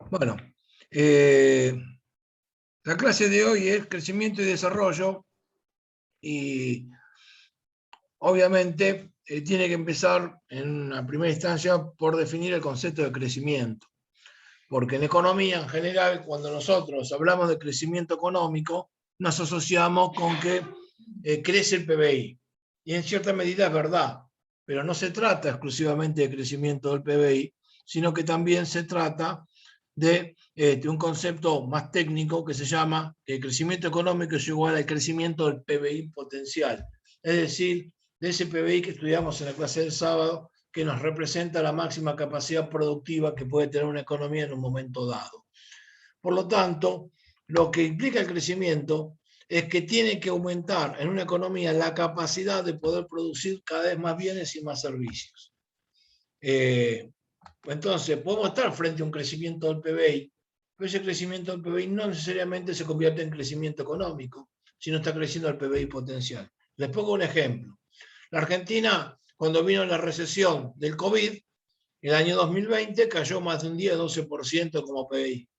Bueno, la clase de hoy es crecimiento y desarrollo y obviamente tiene que empezar en una primera instancia por definir el concepto de crecimiento. Porque en economía en general, cuando nosotros hablamos de crecimiento económico, nos asociamos con que crece el PBI. Y en cierta medida es verdad, pero no se trata exclusivamente de crecimiento del PBI, sino que también se trata de un concepto más técnico que se llama que el crecimiento económico es igual al crecimiento del PBI potencial. Es decir, de ese PBI que estudiamos en la clase del sábado, que nos representa la máxima capacidad productiva que puede tener una economía en un momento dado. Por lo tanto, lo que implica el crecimiento es que tiene que aumentar en una economía la capacidad de poder producir cada vez más bienes y más servicios. Entonces, podemos estar frente a un crecimiento del PBI, pero ese crecimiento del PBI no necesariamente se convierte en crecimiento económico, sino está creciendo el PBI potencial. Les pongo un ejemplo. La Argentina, cuando vino la recesión del COVID, el año 2020 cayó más de un 10-12% como PBI.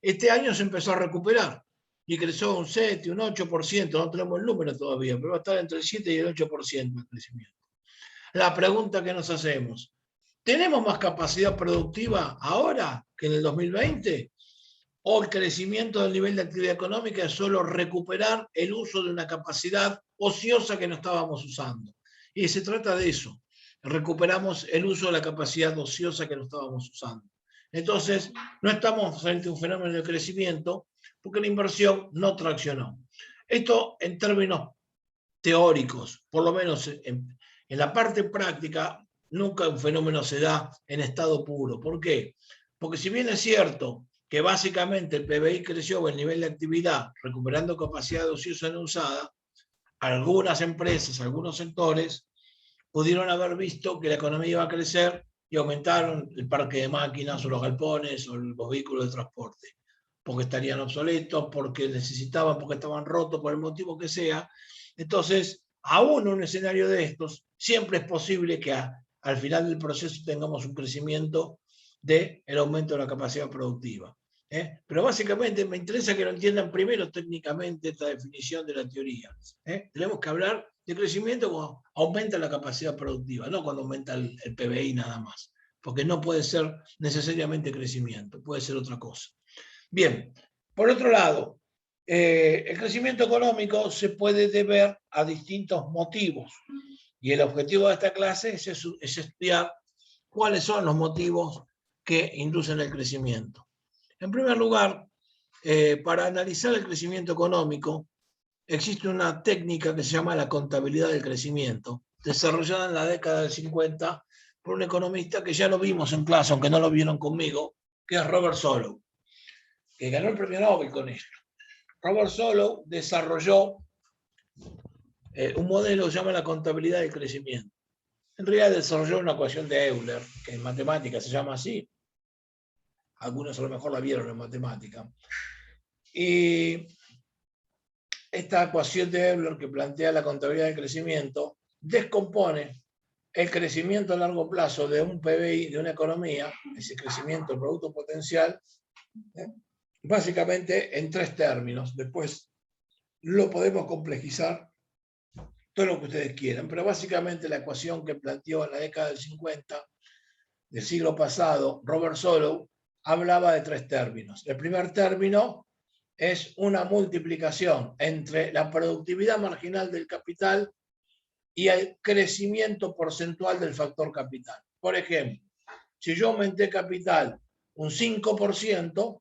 Este año se empezó a recuperar y creció un 7, un 8%, no tenemos el número todavía, pero va a estar entre el 7 y el 8% de crecimiento. La pregunta que nos hacemos, ¿tenemos más capacidad productiva ahora que en el 2020? ¿O el crecimiento del nivel de actividad económica es solo recuperar el uso de una capacidad ociosa que no estábamos usando? Y se trata de eso. Recuperamos el uso de la capacidad ociosa que no estábamos usando. Entonces, no estamos frente a un fenómeno de crecimiento porque la inversión no traccionó. Esto en términos teóricos, por lo menos en la parte práctica, nunca un fenómeno se da en estado puro. ¿Por qué? Porque si bien es cierto que básicamente el PBI creció el nivel de actividad, recuperando capacidad ociosa no usada, algunas empresas, algunos sectores pudieron haber visto que la economía iba a crecer y aumentaron el parque de máquinas o los galpones o los vehículos de transporte, porque estarían obsoletos, porque necesitaban, porque estaban rotos, por el motivo que sea. Entonces, aún en un escenario de estos, siempre es posible que al final del proceso tengamos un crecimiento del aumento de la capacidad productiva. Pero básicamente me interesa que lo entiendan primero técnicamente esta definición de la teoría. Tenemos que hablar de crecimiento cuando aumenta la capacidad productiva, no cuando aumenta el PBI nada más, porque no puede ser necesariamente crecimiento, puede ser otra cosa. Bien, por otro lado, el crecimiento económico se puede deber a distintos motivos y el objetivo de esta clase es estudiar cuáles son los motivos que inducen el crecimiento. En primer lugar, para analizar el crecimiento económico, existe una técnica que se llama la contabilidad del crecimiento, desarrollada en la década del 50 por un economista que ya lo vimos en clase, aunque no lo vieron conmigo, que es Robert Solow, que ganó el premio Nobel con esto. Robert Solow desarrolló un modelo que se llama la contabilidad del crecimiento. En realidad desarrolló una ecuación de Euler, que en matemáticas se llama así. Algunos a lo mejor la vieron en matemática. Y esta ecuación de Euler que plantea la contabilidad del crecimiento descompone el crecimiento a largo plazo de un PBI, de una economía, ese crecimiento del producto potencial, básicamente en tres términos. Después lo podemos complejizar todo lo que ustedes quieran, pero básicamente la ecuación que planteó en la década del 50 del siglo pasado Robert Solow hablaba de tres términos. El primer término es una multiplicación entre la productividad marginal del capital y el crecimiento porcentual del factor capital. Por ejemplo, si yo aumenté capital un 5%,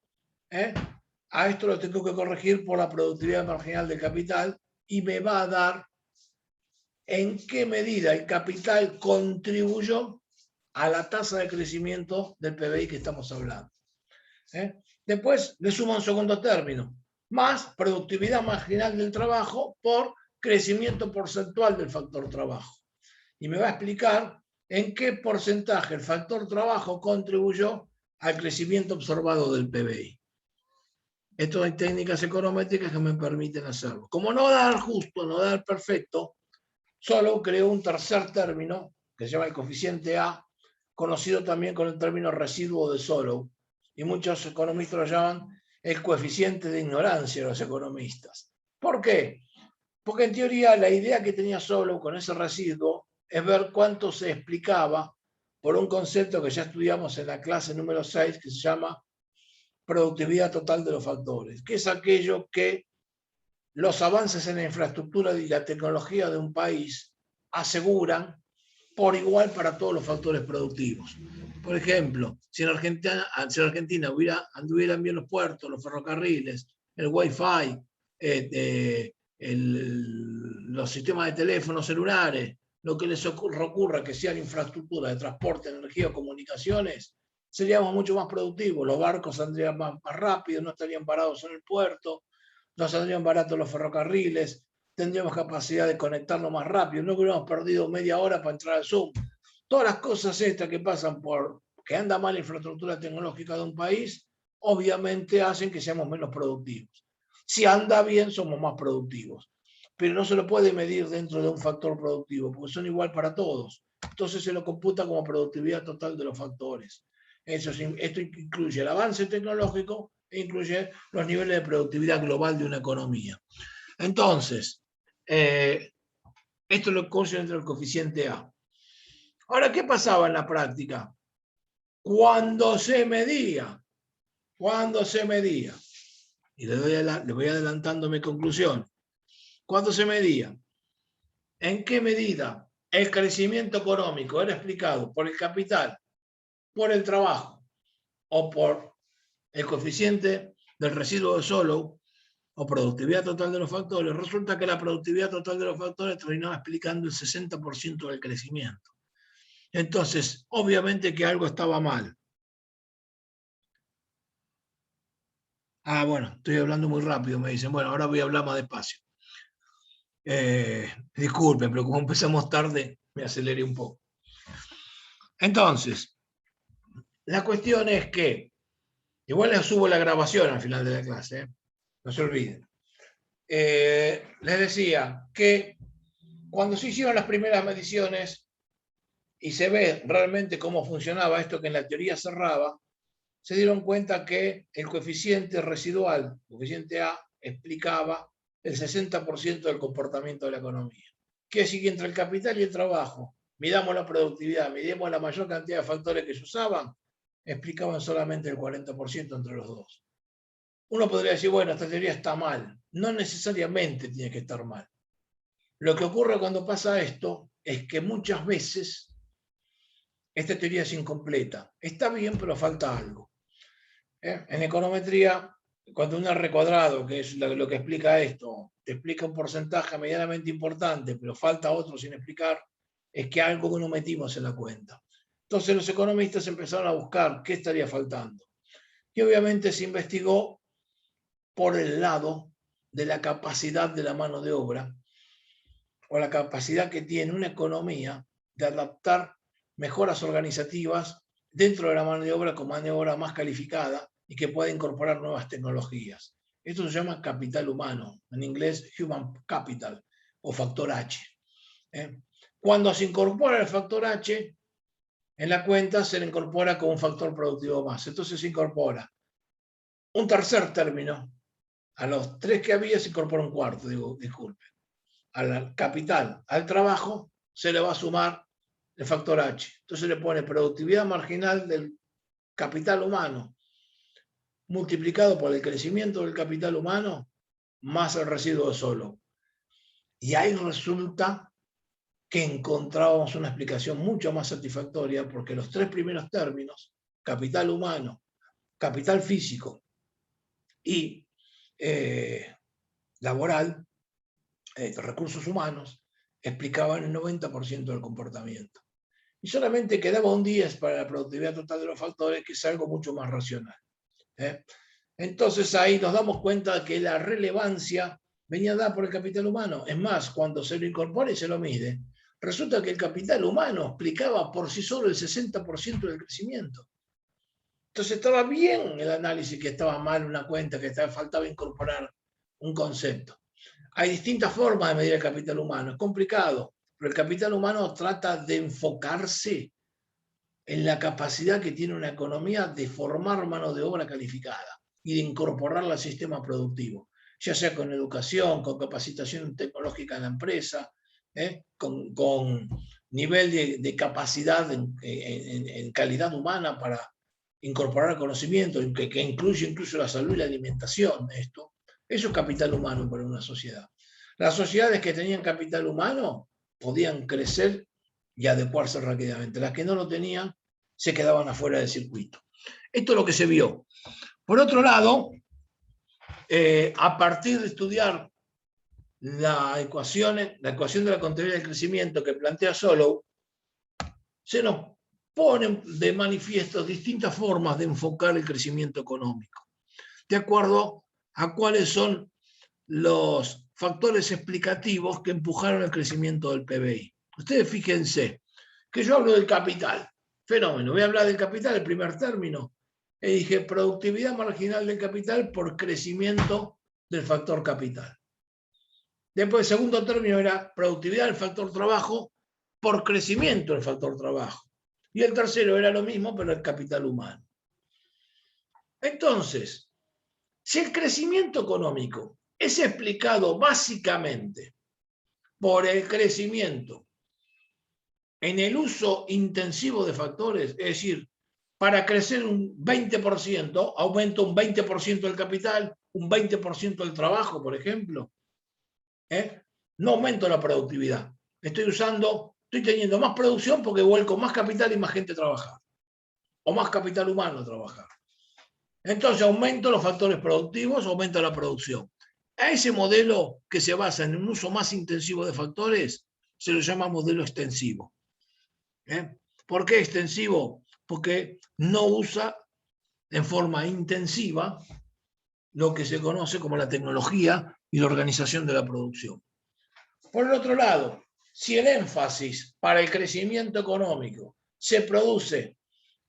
a esto lo tengo que corregir por la productividad marginal del capital y me va a dar en qué medida el capital contribuyó a la tasa de crecimiento del PBI que estamos hablando. Después le sumo un segundo término, más productividad marginal del trabajo por crecimiento porcentual del factor trabajo. Y me va a explicar en qué porcentaje el factor trabajo contribuyó al crecimiento observado del PBI. Esto hay técnicas econométricas que me permiten hacerlo. Como no da el justo, no da el perfecto, Solow creó un tercer término que se llama el coeficiente A, conocido también con el término residuo de Solow, y muchos economistas lo llaman el coeficiente de ignorancia de los economistas. ¿Por qué? Porque en teoría la idea que tenía Solow con ese residuo es ver cuánto se explicaba por un concepto que ya estudiamos en la clase número 6, que se llama productividad total de los factores, que es aquello que los avances en la infraestructura y la tecnología de un país aseguran por igual para todos los factores productivos. Por ejemplo, si en Argentina anduvieran bien los puertos, los ferrocarriles, el Wi-Fi, los sistemas de teléfonos celulares, lo que les ocurra que sean infraestructura de transporte, energía o comunicaciones, seríamos mucho más productivos. Los barcos saldrían más rápido, no estarían parados en el puerto, nos saldrían baratos los ferrocarriles, tendríamos capacidad de conectarnos más rápido, no hubiéramos perdido media hora para entrar al Zoom. Todas las cosas estas que pasan por que anda mal la infraestructura tecnológica de un país, obviamente hacen que seamos menos productivos. Si anda bien, somos más productivos. Pero no se lo puede medir dentro de un factor productivo, porque son igual para todos. Entonces se lo computa como productividad total de los factores. Esto incluye el avance tecnológico e incluye los niveles de productividad global de una economía. Entonces, esto es lo que considera el coeficiente A. Ahora, ¿qué pasaba en la práctica? Cuando se medía, y le voy adelantando mi conclusión, cuando se medía, ¿en qué medida el crecimiento económico era explicado por el capital, por el trabajo o por el coeficiente del residuo de Solow o productividad total de los factores? Resulta que la productividad total de los factores terminaba explicando el 60% del crecimiento. Entonces, obviamente que algo estaba mal. Bueno, estoy hablando muy rápido, me dicen. Bueno, ahora voy a hablar más despacio. Disculpen, pero como empezamos tarde, me aceleré un poco. Entonces, la cuestión es que, igual les subo la grabación al final de la clase, no se olviden. Les decía que cuando se hicieron las primeras mediciones y se ve realmente cómo funcionaba esto que en la teoría cerraba, se dieron cuenta que el coeficiente residual, coeficiente A, explicaba el 60% del comportamiento de la economía. Quiere decir que entre el capital y el trabajo, midamos la productividad, midamos la mayor cantidad de factores que se usaban, explicaban solamente el 40% entre los dos. Uno podría decir, bueno, esta teoría está mal. No necesariamente tiene que estar mal. Lo que ocurre cuando pasa esto es que muchas veces esta teoría es incompleta. Está bien, pero falta algo. En econometría, cuando un R cuadrado, que es lo que explica esto, te explica un porcentaje medianamente importante, pero falta otro sin explicar, es que algo que no metimos en la cuenta. Entonces los economistas empezaron a buscar qué estaría faltando. Y obviamente se investigó por el lado de la capacidad de la mano de obra o la capacidad que tiene una economía de adaptar mejoras organizativas dentro de la mano de obra con mano de obra más calificada y que pueda incorporar nuevas tecnologías. Esto se llama capital humano, en inglés human capital o factor H. Cuando se incorpora el factor H, en la cuenta se le incorpora como un factor productivo más. Entonces se incorpora un tercer término. A los tres que había se incorpora un cuarto, disculpe. Al capital, al trabajo, se le va a sumar el factor H. Entonces le pone productividad marginal del capital humano multiplicado por el crecimiento del capital humano más el residuo de Solow. Y ahí resulta que encontrábamos una explicación mucho más satisfactoria porque los tres primeros términos, capital humano, capital físico y laboral, recursos humanos, explicaban el 90% del comportamiento. Y solamente quedaba un 10 para la productividad total de los factores, que es algo mucho más racional. Entonces ahí nos damos cuenta que la relevancia venía dada por el capital humano. Es más, cuando se lo incorpora y se lo mide, resulta que el capital humano explicaba por sí solo el 60% del crecimiento. Entonces estaba bien el análisis, que estaba mal una cuenta, que faltaba incorporar un concepto. Hay distintas formas de medir el capital humano, es complicado, pero el capital humano trata de enfocarse en la capacidad que tiene una economía de formar mano de obra calificada y de incorporarla al sistema productivo, ya sea con educación, con capacitación tecnológica en la empresa, con nivel de capacidad en calidad humana para incorporar conocimiento, que incluye incluso la salud y la alimentación. Eso es capital humano para una sociedad. Las sociedades que tenían capital humano podían crecer y adecuarse rápidamente. Las que no lo tenían se quedaban afuera del circuito. Esto es lo que se vio. Por otro lado, a partir de estudiar la ecuación de la contabilidad del crecimiento que plantea Solow, se nos ponen de manifiesto distintas formas de enfocar el crecimiento económico, de acuerdo a cuáles son los factores explicativos que empujaron el crecimiento del PBI. Ustedes fíjense que yo hablo del capital, fenómeno. Voy a hablar del capital, el primer término. Y dije productividad marginal del capital por crecimiento del factor capital. Después el segundo término era productividad del factor trabajo por crecimiento del factor trabajo. Y el tercero era lo mismo, pero el capital humano. Entonces, si el crecimiento económico es explicado básicamente por el crecimiento en el uso intensivo de factores, es decir, para crecer un 20%, aumento un 20% del capital, un 20% del trabajo, por ejemplo. No aumento la productividad. Estoy teniendo más producción porque vuelco más capital y más gente a trabajar. O más capital humano a trabajar. Entonces aumento los factores productivos, aumenta la producción. A ese modelo que se basa en un uso más intensivo de factores se lo llama modelo extensivo. ¿Por qué extensivo? Porque no usa en forma intensiva lo que se conoce como la tecnología y la organización de la producción. Por el otro lado, si el énfasis para el crecimiento económico se produce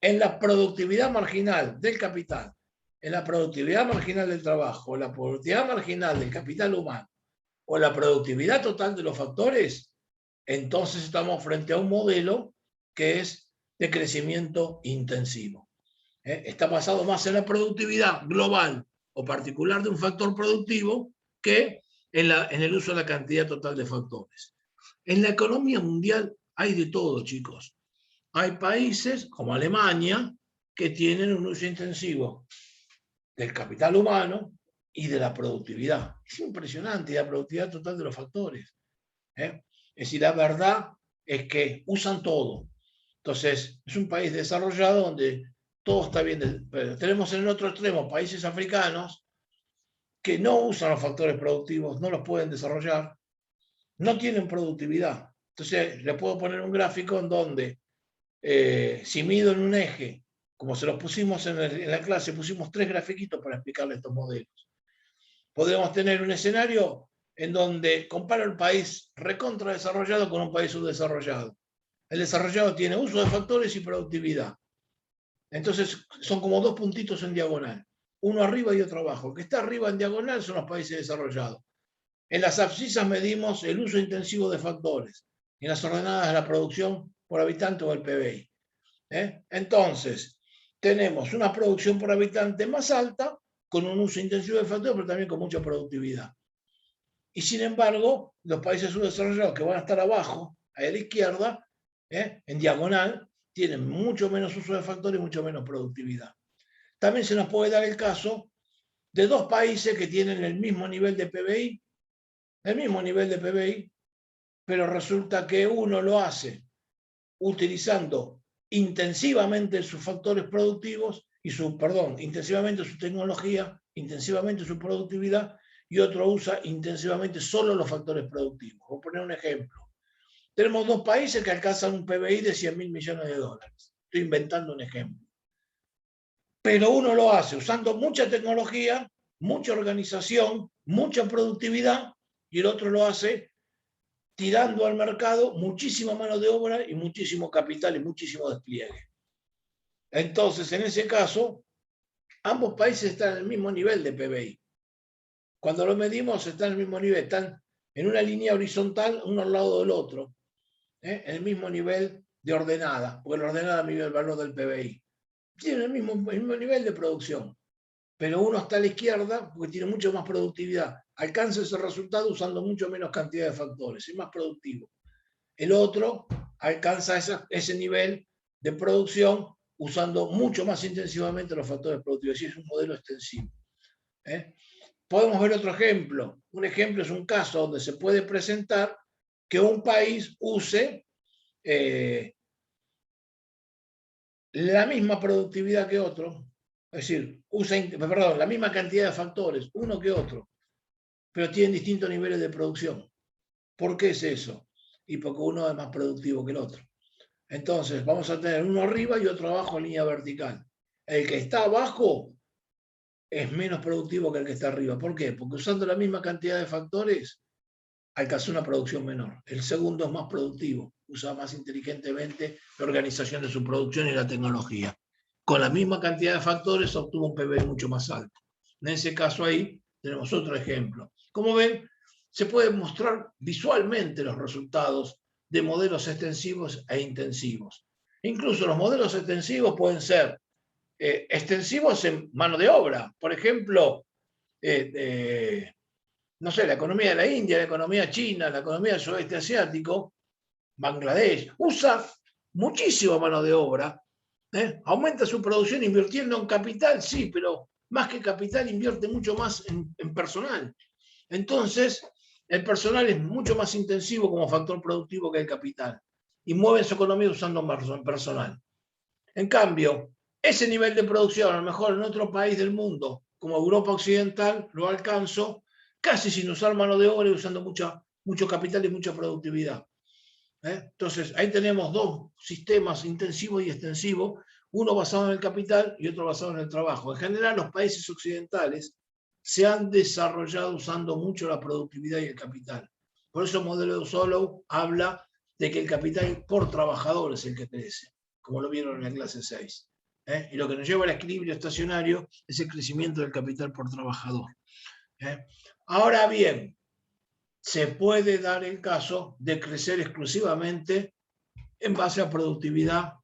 en la productividad marginal del capital, en la productividad marginal del trabajo, la productividad marginal del capital humano o la productividad total de los factores, entonces estamos frente a un modelo que es de crecimiento intensivo. Está basado más en la productividad global o particular de un factor productivo que en el uso de la cantidad total de factores. En la economía mundial hay de todo, chicos. Hay países como Alemania que tienen un uso intensivo del capital humano y de la productividad. Es impresionante, la productividad total de los factores. Es decir, la verdad es que usan todo. Entonces, es un país desarrollado donde todo está bien. Pero tenemos en el otro extremo países africanos que no usan los factores productivos, no los pueden desarrollar, no tienen productividad. Entonces, le puedo poner un gráfico en donde, si mido en un eje, como se los pusimos en la clase, pusimos 3 grafiquitos para explicarle estos modelos. Podemos tener un escenario en donde comparo el país recontra desarrollado con un país subdesarrollado. El desarrollado tiene uso de factores y productividad. Entonces son como 2 puntitos en diagonal, uno arriba y otro abajo. El que está arriba en diagonal son los países desarrollados. En las abscisas medimos el uso intensivo de factores, en las ordenadas de la producción por habitante o el PBI. Entonces, tenemos una producción por habitante más alta, con un uso intensivo de factores, pero también con mucha productividad. Y sin embargo, los países subdesarrollados que van a estar abajo, a la izquierda, en diagonal, tienen mucho menos uso de factores y mucho menos productividad. También se nos puede dar el caso de 2 países que tienen el mismo nivel de PBI, pero resulta que uno lo hace utilizando intensivamente sus factores productivos intensivamente su tecnología, intensivamente su productividad, y otro usa intensivamente solo los factores productivos. Voy a poner un ejemplo. Tenemos 2 países que alcanzan un PBI de 100.000 millones de dólares. Estoy inventando un ejemplo. Pero uno lo hace usando mucha tecnología, mucha organización, mucha productividad, y el otro lo hace tirando al mercado muchísima mano de obra y muchísimo capital y muchísimo despliegue. Entonces, en ese caso, ambos países están en el mismo nivel de PBI. Cuando lo medimos, están en el mismo nivel, están en una línea horizontal, uno al lado del otro, en el mismo nivel de ordenada, porque la ordenada mide el valor del PBI. Tiene el mismo nivel de producción, pero uno está a la izquierda porque tiene mucho más productividad. Alcanza ese resultado usando mucho menos cantidad de factores, es más productivo. El otro alcanza ese nivel de producción usando mucho más intensivamente los factores productivos. Es un modelo extensivo. Podemos ver otro ejemplo. Un ejemplo es un caso donde se puede presentar que un país use la misma productividad que otro, es decir, la misma cantidad de factores, uno que otro, pero tienen distintos niveles de producción. ¿Por qué es eso? Y porque uno es más productivo que el otro. Entonces, vamos a tener uno arriba y otro abajo en línea vertical. El que está abajo es menos productivo que el que está arriba. ¿Por qué? Porque usando la misma cantidad de factores, alcanzó una producción menor. El segundo es más productivo, usa más inteligentemente la organización de su producción y la tecnología. Con la misma cantidad de factores obtuvo un PBI mucho más alto. En ese caso ahí tenemos otro ejemplo. Como ven, se pueden mostrar visualmente los resultados de modelos extensivos e intensivos. Incluso los modelos extensivos pueden ser extensivos en mano de obra. Por ejemplo, no sé, la economía de la India, la economía china, la economía del sudeste asiático, Bangladesh, usa muchísima mano de obra, aumenta su producción invirtiendo en capital, sí, pero más que capital invierte mucho más en personal. Entonces, el personal es mucho más intensivo como factor productivo que el capital y mueve su economía usando personal. En cambio, ese nivel de producción, a lo mejor en otro país del mundo, como Europa Occidental, lo alcanzo casi sin usar mano de obra y usando mucho capital y mucha productividad. Entonces, ahí tenemos dos sistemas intensivos y extensivos, uno basado en el capital y otro basado en el trabajo. En general, los países occidentales se han desarrollado usando mucho la productividad y el capital. Por eso el modelo de Solow habla de que el capital por trabajador es el que crece, como lo vieron en la clase 6. Y lo que nos lleva al equilibrio estacionario es el crecimiento del capital por trabajador. Ahora bien, se puede dar el caso de crecer exclusivamente en base a productividad,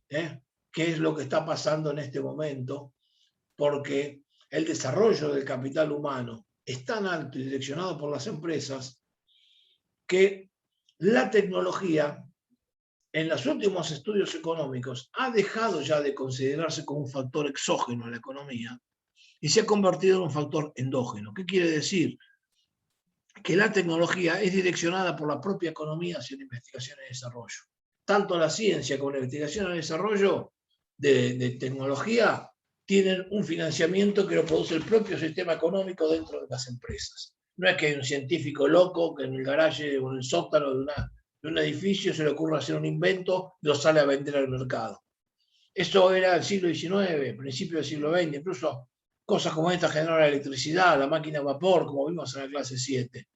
que es lo que está pasando en este momento, porque el desarrollo del capital humano es tan alto y direccionado por las empresas que la tecnología en los últimos estudios económicos ha dejado ya de considerarse como un factor exógeno en la economía y se ha convertido en un factor endógeno. ¿Qué quiere decir? Que la tecnología es direccionada por la propia economía hacia la investigación y desarrollo. Tanto la ciencia como la investigación y el desarrollo de tecnología tienen un financiamiento que lo produce el propio sistema económico dentro de las empresas. No es que hay un científico loco que en el garaje o en el sótano de un edificio se le ocurra hacer un invento y lo sale a vender al mercado. Eso era el siglo XIX, principio del siglo XX, incluso cosas como esta generaron la electricidad, la máquina a vapor, como vimos en la clase 7.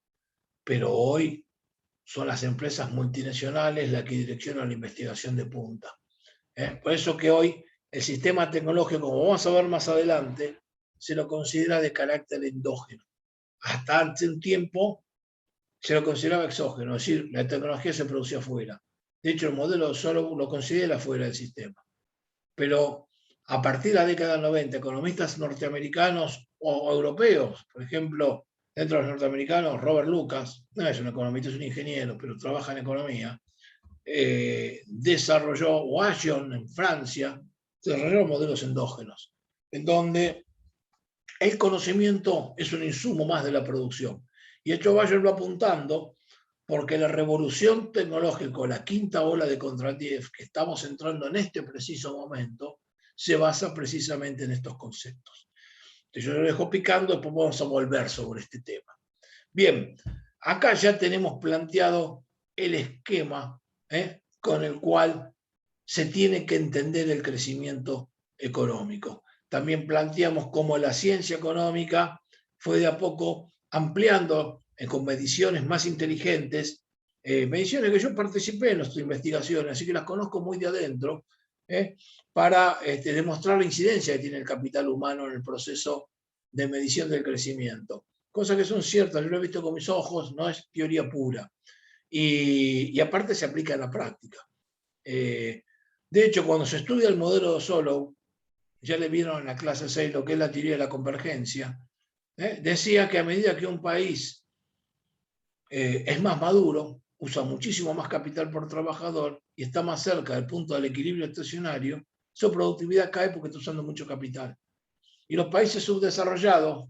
Pero hoy son las empresas multinacionales las que direccionan la investigación de punta. Por eso que hoy el sistema tecnológico, como vamos a ver más adelante, se lo considera de carácter endógeno. Hasta hace un tiempo se lo consideraba exógeno, es decir, la tecnología se producía afuera. De hecho, el modelo solo lo considera fuera del sistema. Pero a partir de la década del 90, economistas norteamericanos o europeos, por ejemplo, dentro de los norteamericanos, Robert Lucas, no es un economista, es un ingeniero, pero trabaja en economía, desarrolló Washington en Francia, desarrolló modelos endógenos, en donde el conocimiento es un insumo más de la producción. Y esto Bayer va apuntando porque la revolución tecnológica, la quinta ola de Kondratiev que estamos entrando en este preciso momento, se basa precisamente en estos conceptos. Entonces yo lo dejo picando, después vamos a volver sobre este tema. Bien, acá ya tenemos planteado el esquema con el cual se tiene que entender el crecimiento económico. También planteamos cómo la ciencia económica fue de a poco ampliando con mediciones más inteligentes, mediciones que yo participé en nuestra investigación, así que las conozco muy de adentro, para demostrar la incidencia que tiene el capital humano en el proceso de medición del crecimiento. Cosas que son ciertas, yo lo he visto con mis ojos, no es teoría pura. Y aparte se aplica en la práctica. De hecho, cuando se estudia el modelo de Solow, ya le vieron en la clase 6 lo que es la teoría de la convergencia, decía que a medida que un país es más maduro, usa muchísimo más capital por trabajador y está más cerca del punto del equilibrio estacionario, su productividad cae porque está usando mucho capital. Y los países subdesarrollados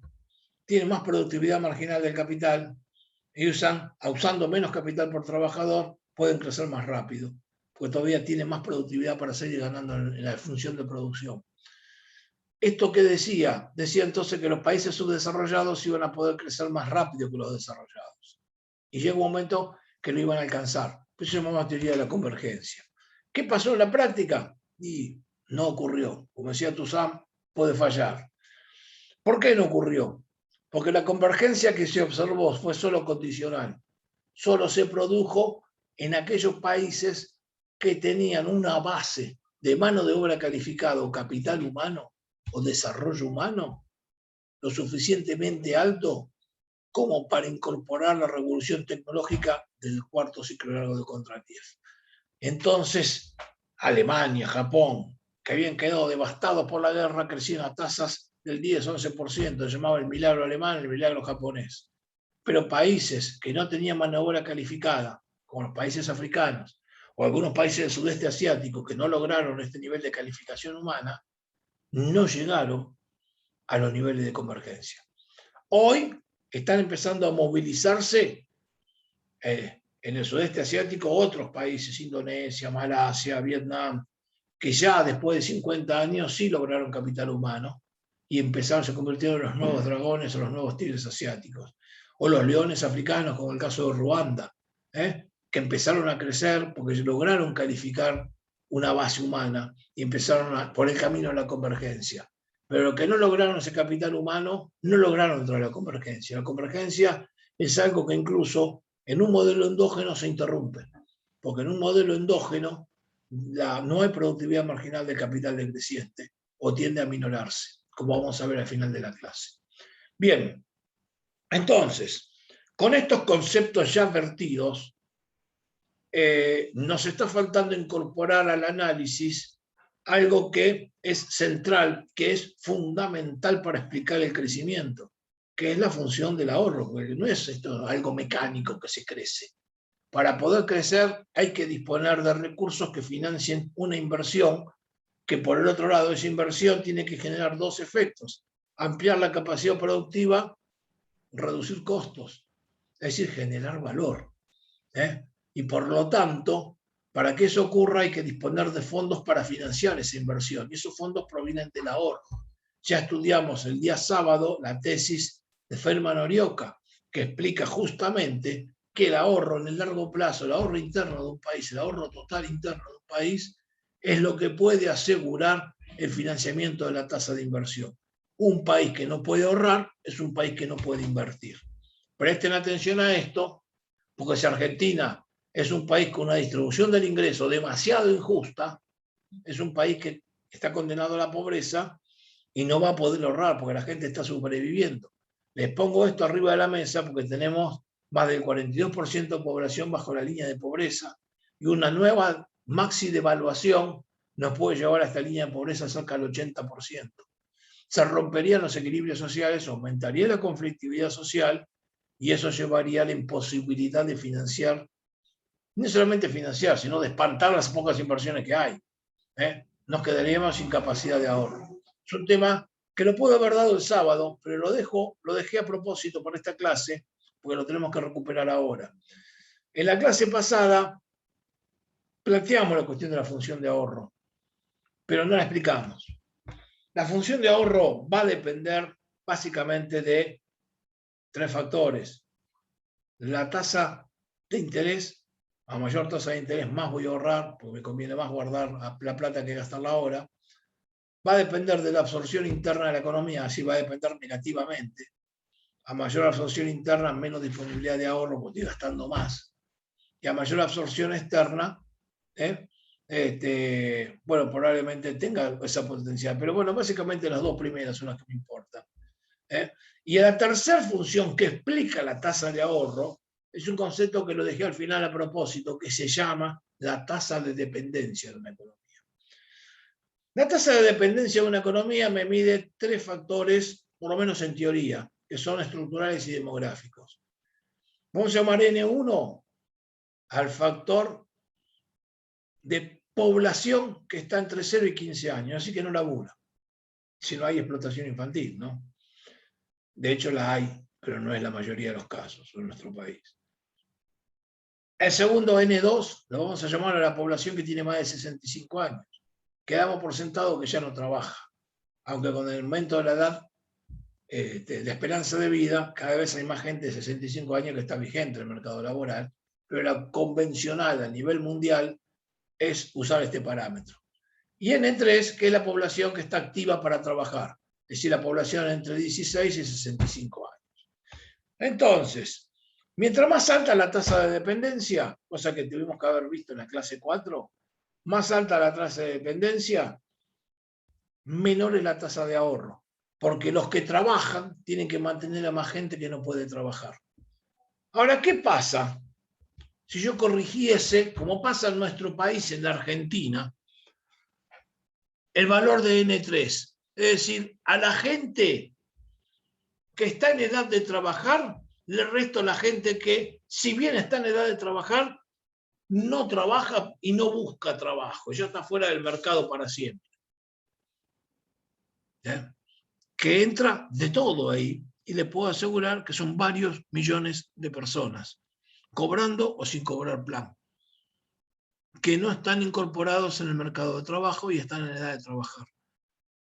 tienen más productividad marginal del capital y usando menos capital por trabajador, pueden crecer más rápido, porque todavía tienen más productividad para seguir ganando en la función de producción. ¿Esto qué decía? Decía entonces que los países subdesarrollados iban a poder crecer más rápido que los desarrollados. Y llega un momento que no iban a alcanzar. Eso se llamaba teoría de la convergencia. ¿Qué pasó en la práctica? Y no ocurrió. Como decía Toussaint, puede fallar. ¿Por qué no ocurrió? Porque la convergencia que se observó fue solo condicional. Solo se produjo en aquellos países que tenían una base de mano de obra calificada o capital humano o desarrollo humano lo suficientemente alto como para incorporar la revolución tecnológica del cuarto ciclo largo de Kondratiev. Entonces, Alemania, Japón, que habían quedado devastados por la guerra, crecían a tasas del 10-11%, se llamaba el milagro alemán, el milagro japonés. Pero países que no tenían mano de obra calificada, como los países africanos, o algunos países del sudeste asiático que no lograron este nivel de calificación humana, no llegaron a los niveles de convergencia. Hoy están empezando a movilizarse en el sudeste asiático otros países, Indonesia, Malasia, Vietnam, que ya después de 50 años sí lograron capital humano y empezaron, se convirtieron en los nuevos dragones o los nuevos tigres asiáticos, o los leones africanos, como el caso de Ruanda, que empezaron a crecer porque lograron calificar una base humana y empezaron por el camino a la convergencia. Pero los que no lograron ese capital humano, no lograron entrar a la convergencia. La convergencia es algo que incluso en un modelo endógeno se interrumpe, porque en un modelo endógeno no hay productividad marginal del capital decreciente o tiende a minorarse, como vamos a ver al final de la clase. Bien, entonces, con estos conceptos ya vertidos, nos está faltando incorporar al análisis algo que es central, que es fundamental para explicar el crecimiento, que es la función del ahorro, porque no es esto algo mecánico que se crece. Para poder crecer hay que disponer de recursos que financien una inversión, que por el otro lado esa inversión tiene que generar dos efectos: ampliar la capacidad productiva, reducir costos, es decir, generar valor. Y por lo tanto, para que eso ocurra hay que disponer de fondos para financiar esa inversión, y esos fondos provienen del ahorro. Ya estudiamos el día sábado la tesis de Feldman-Orioka, que explica justamente que el ahorro en el largo plazo, el ahorro interno de un país, el ahorro total interno de un país, es lo que puede asegurar el financiamiento de la tasa de inversión. Un país que no puede ahorrar es un país que no puede invertir. Presten atención a esto, porque si Argentina es un país con una distribución del ingreso demasiado injusta, es un país que está condenado a la pobreza y no va a poder ahorrar porque la gente está sobreviviendo. Les pongo esto arriba de la mesa porque tenemos más del 42% de población bajo la línea de pobreza y una nueva maxi devaluación nos puede llevar a esta línea de pobreza cerca del 80%. Se romperían los equilibrios sociales, aumentaría la conflictividad social y eso llevaría a la imposibilidad de financiar, no solamente financiar, sino de espantar las pocas inversiones que hay. Nos quedaríamos sin capacidad de ahorro. Es un tema que lo puedo haber dado el sábado, pero lo dejé a propósito para esta clase, porque lo tenemos que recuperar ahora. En la clase pasada planteamos la cuestión de la función de ahorro, pero no la explicamos. La función de ahorro va a depender básicamente de tres factores: la tasa de interés. A mayor tasa de interés, más voy a ahorrar, porque me conviene más guardar la plata que gastarla ahora. Va a depender de la absorción interna de la economía, así va a depender negativamente. A mayor absorción interna, menos disponibilidad de ahorro, porque estoy gastando más. Y a mayor absorción externa, bueno, probablemente tenga esa potencial. Pero bueno, básicamente las dos primeras son las que me importan. Y la tercera función que explica la tasa de ahorro es un concepto que lo dejé al final a propósito, que se llama la tasa de dependencia de una economía. La tasa de dependencia de una economía me mide 3 factores, por lo menos en teoría, que son estructurales y demográficos. Vamos a llamar N1 al factor de población que está entre 0 y 15 años, así que no labura, si no hay explotación infantil, ¿no? De hecho la hay, pero no es la mayoría de los casos en nuestro país. El segundo N2 lo vamos a llamar a la población que tiene más de 65 años, que damos por sentado que ya no trabaja, aunque con el aumento de la edad de esperanza de vida, cada vez hay más gente de 65 años que está vigente en el mercado laboral, pero la convencional a nivel mundial es usar este parámetro. Y N3, que es la población que está activa para trabajar, es decir, la población entre 16 y 65 años. Entonces, mientras más alta la tasa de dependencia, cosa que tuvimos que haber visto en la clase 4, más alta la tasa de dependencia, menor es la tasa de ahorro, porque los que trabajan tienen que mantener a más gente que no puede trabajar. Ahora, ¿qué pasa si yo corrigiese, como pasa en nuestro país, en la Argentina, el valor de N3? Es decir, a la gente que está en edad de trabajar, le resto a la gente que, si bien está en edad de trabajar, no trabaja y no busca trabajo, ya está fuera del mercado para siempre. ¿Eh? Que entra de todo ahí, y le puedo asegurar que son varios millones de personas, cobrando o sin cobrar plan, que no están incorporados en el mercado de trabajo y están en edad de trabajar.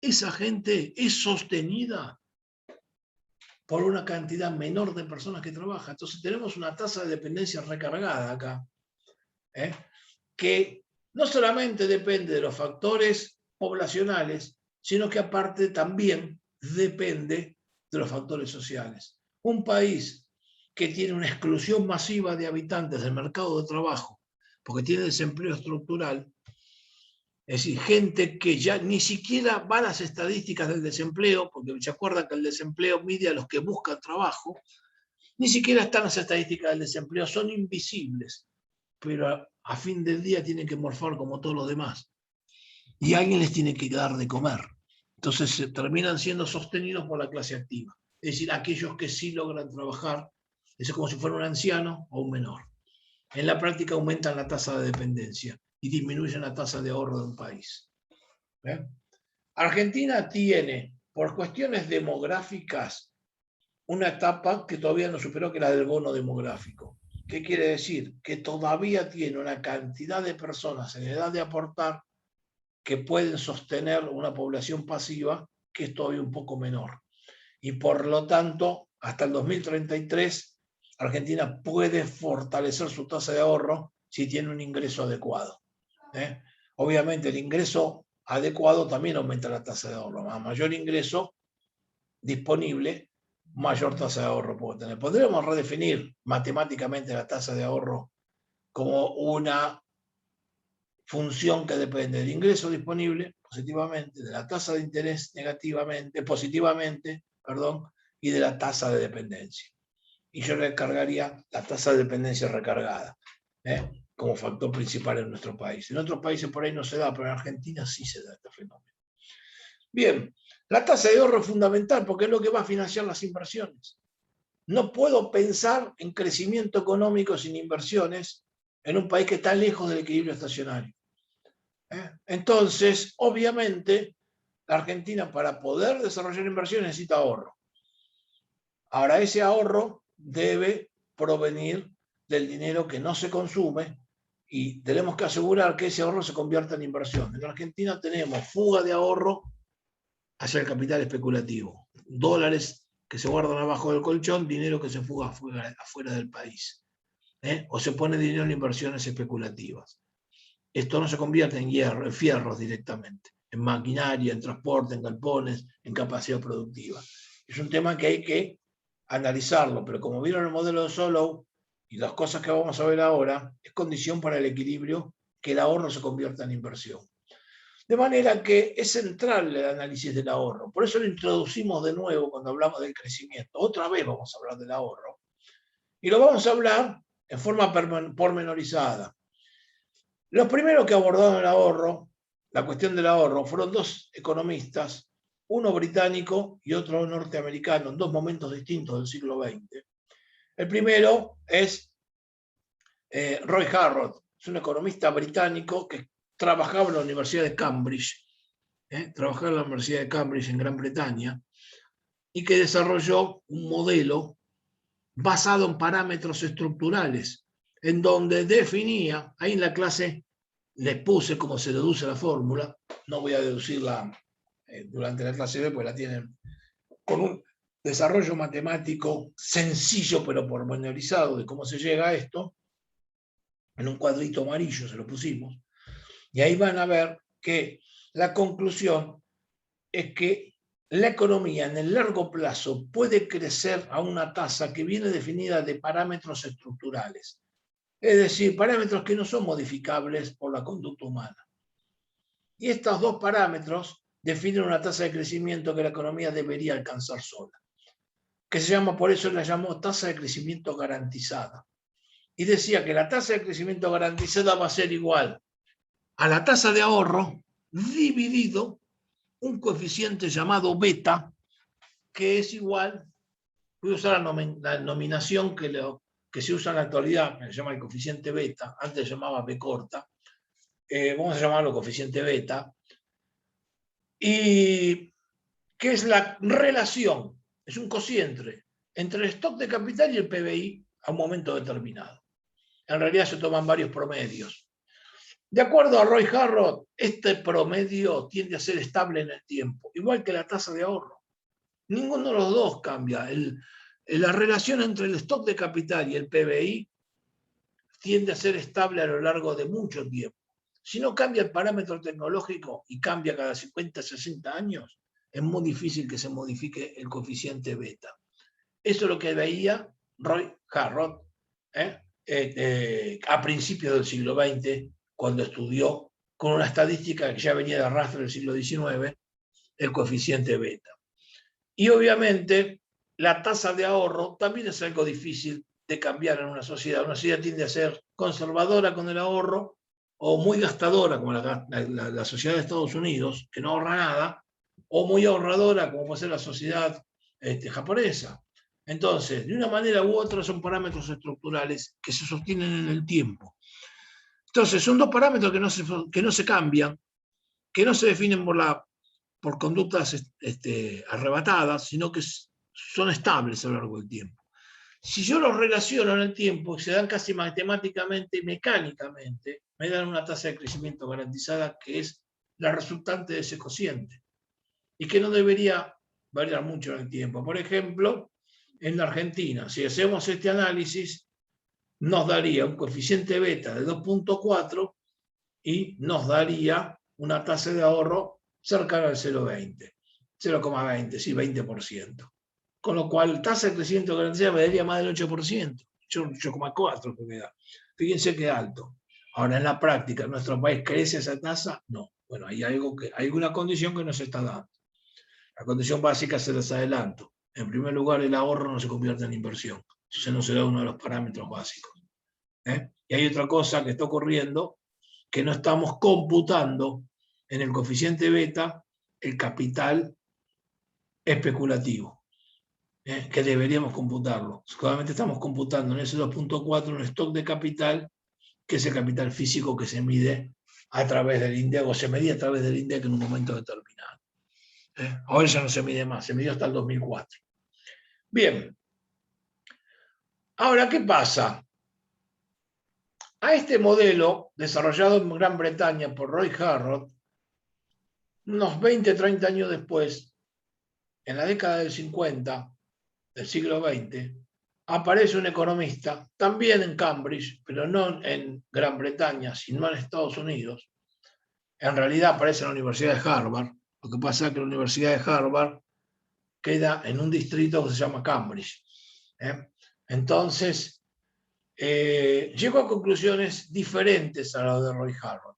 Esa gente es sostenida por una cantidad menor de personas que trabajan. Entonces tenemos una tasa de dependencia recargada acá, que no solamente depende de los factores poblacionales, sino que aparte también depende de los factores sociales. Un país que tiene una exclusión masiva de habitantes del mercado de trabajo, porque tiene desempleo estructural, es decir, gente que ya ni siquiera va a las estadísticas del desempleo, porque se acuerdan que el desempleo mide a los que buscan trabajo, ni siquiera están las estadísticas del desempleo, son invisibles, pero a fin del día tienen que morfar como todos los demás. Y alguien les tiene que dar de comer. Entonces terminan siendo sostenidos por la clase activa. Es decir, aquellos que sí logran trabajar, es como si fuera un anciano o un menor. En la práctica aumentan la tasa de dependencia y disminuyen la tasa de ahorro de un país. Argentina tiene, por cuestiones demográficas, una etapa que todavía no superó, que es la del bono demográfico. ¿Qué quiere decir? Que todavía tiene una cantidad de personas en edad de aportar que pueden sostener una población pasiva que es todavía un poco menor. Y por lo tanto, hasta el 2033, Argentina puede fortalecer su tasa de ahorro si tiene un ingreso adecuado. Obviamente el ingreso adecuado también aumenta la tasa de ahorro. A mayor ingreso disponible, mayor tasa de ahorro puede tener. Podríamos redefinir matemáticamente la tasa de ahorro como una función que depende del ingreso disponible positivamente, de la tasa de interés positivamente, y de la tasa de dependencia. Y yo recargaría la tasa de dependencia recargada como factor principal en nuestro país. En otros países por ahí no se da, pero en Argentina sí se da este fenómeno. Bien, la tasa de ahorro es fundamental porque es lo que va a financiar las inversiones. No puedo pensar en crecimiento económico sin inversiones en un país que está lejos del equilibrio estacionario. Entonces, obviamente, la Argentina para poder desarrollar inversiones necesita ahorro. Ahora, ese ahorro debe provenir del dinero que no se consume y tenemos que asegurar que ese ahorro se convierta en inversión. En Argentina tenemos fuga de ahorro hacia el capital especulativo. Dólares que se guardan abajo del colchón, dinero que se fuga afuera del país. O se pone dinero en inversiones especulativas. Esto no se convierte en fierros directamente, en maquinaria, en transporte, en galpones, en capacidad productiva. Es un tema que hay que analizarlo, pero como vieron el modelo de Solow y las cosas que vamos a ver ahora, es condición para el equilibrio que el ahorro se convierta en inversión. De manera que es central el análisis del ahorro. Por eso lo introducimos de nuevo cuando hablamos del crecimiento. Otra vez vamos a hablar del ahorro. Y lo vamos a hablar en forma pormenorizada. Los primeros que abordaron el ahorro, la cuestión del ahorro, fueron dos economistas, uno británico y otro norteamericano, en dos momentos distintos del siglo XX. El primero es Roy Harrod, es un economista británico que trabajaba en la Universidad de Cambridge, trabajaba en la Universidad de Cambridge en Gran Bretaña, y que desarrolló un modelo basado en parámetros estructurales, en donde definía, ahí en la clase les puse cómo se deduce la fórmula, no voy a deducirla durante la clase B, porque la tienen con un desarrollo matemático sencillo pero pormenorizado de cómo se llega a esto, en un cuadrito amarillo se lo pusimos, y ahí van a ver que la conclusión es que la economía en el largo plazo puede crecer a una tasa que viene definida de parámetros estructurales, es decir, parámetros que no son modificables por la conducta humana. Y estos dos parámetros definen una tasa de crecimiento que la economía debería alcanzar sola, que se llama, por eso la llamó tasa de crecimiento garantizada. Y decía que la tasa de crecimiento garantizada va a ser igual a la tasa de ahorro dividido un coeficiente llamado beta, que es igual, voy a usar la nominación que se usa en la actualidad, que se llama el coeficiente beta, antes se llamaba B corta, vamos a llamarlo coeficiente beta, y que es la relación, es un cociente entre el stock de capital y el PBI a un momento determinado. En realidad se toman varios promedios. De acuerdo a Roy Harrod, este promedio tiende a ser estable en el tiempo, igual que la tasa de ahorro. Ninguno de los dos cambia. La relación entre el stock de capital y el PBI tiende a ser estable a lo largo de mucho tiempo. Si no cambia el parámetro tecnológico y cambia cada 50, 60 años, es muy difícil que se modifique el coeficiente beta. Eso es lo que veía Roy Harrod a principios del siglo XX, cuando estudió con una estadística que ya venía de arrastre del siglo XIX, el coeficiente beta. Y obviamente la tasa de ahorro también es algo difícil de cambiar en una sociedad. Una sociedad tiende a ser conservadora con el ahorro o muy gastadora, como la sociedad de Estados Unidos, que no ahorra nada, o muy ahorradora, como puede ser la sociedad japonesa. Entonces, de una manera u otra son parámetros estructurales que se sostienen en el tiempo. Entonces, son dos parámetros que no se cambian, que no se definen por conductas arrebatadas, sino que son estables a lo largo del tiempo. Si yo los relaciono en el tiempo, se dan casi matemáticamente, mecánicamente, me dan una tasa de crecimiento garantizada que es la resultante de ese cociente y que no debería variar mucho en el tiempo. Por ejemplo, en la Argentina, si hacemos este análisis, nos daría un coeficiente beta de 2.4 y nos daría una tasa de ahorro cercana al 0,20. 0,20, sí, 20%. Con lo cual, tasa de crecimiento garantizada me daría más del 8%, 8,4 que me da. Fíjense qué alto. Ahora, en la práctica, ¿en nuestro país crece esa tasa? No. Bueno, hay una condición que no se está dando. La condición básica se las adelanto. En primer lugar, el ahorro no se convierte en inversión. Eso no será uno de los parámetros básicos. Y hay otra cosa que está ocurriendo, que no estamos computando en el coeficiente beta el capital especulativo, que deberíamos computarlo. Solamente estamos computando en ese 2.4 un stock de capital, que es el capital físico que se mide a través del INDEC, o se medía a través del INDEC en un momento determinado. Ahora ya no se mide más, se midió hasta el 2004. Bien. Ahora, ¿qué pasa? A este modelo, desarrollado en Gran Bretaña por Roy Harrod, unos 20, 30 años después, en la década del 50 del siglo XX, aparece un economista, también en Cambridge, pero no en Gran Bretaña, sino en Estados Unidos. En realidad aparece en la Universidad de Harvard. Lo que pasa es que la Universidad de Harvard queda en un distrito que se llama Cambridge. Entonces, llegó a conclusiones diferentes a las de Roy Harrod.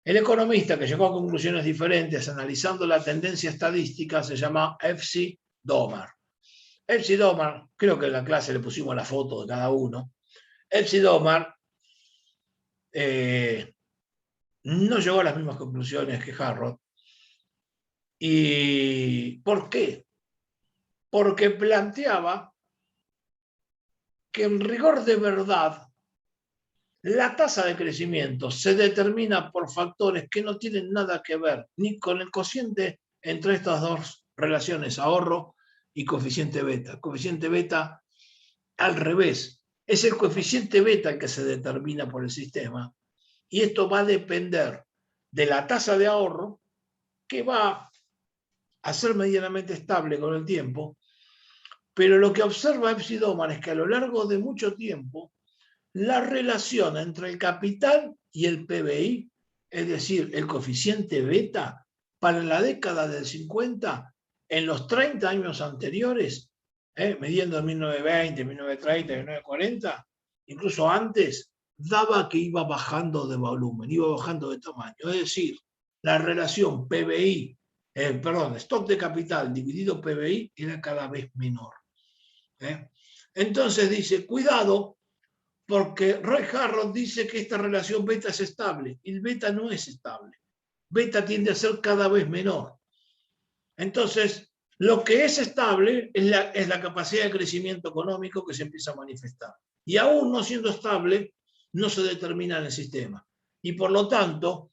El economista que llegó a conclusiones diferentes analizando la tendencia estadística se llama F.C. Domer. F.C. Domer, creo que en la clase le pusimos la foto de cada uno. F.C. Domer no llegó a las mismas conclusiones que Harrod. ¿Y por qué? Porque planteaba que en rigor de verdad la tasa de crecimiento se determina por factores que no tienen nada que ver ni con el cociente entre estas dos relaciones, ahorro y coeficiente beta. Coeficiente beta al revés, es el coeficiente beta el que se determina por el sistema y esto va a depender de la tasa de ahorro que va a ser medianamente estable con el tiempo, pero lo que observa Epstein-Doman es que a lo largo de mucho tiempo la relación entre el capital y el PBI, es decir, el coeficiente beta, para la década del 50, en los 30 años anteriores, midiendo en 1920, 1930, 1940, incluso antes, daba que iba bajando de volumen, iba bajando de tamaño. Es decir, la relación PBI, stock de capital dividido PBI era cada vez menor. Entonces dice, cuidado, porque Roy Harrod dice que esta relación beta es estable, y el beta no es estable. Beta tiende a ser cada vez menor. Entonces, lo que es estable es la capacidad de crecimiento económico que se empieza a manifestar. Y aún no siendo estable, no se determina en el sistema. Y por lo tanto,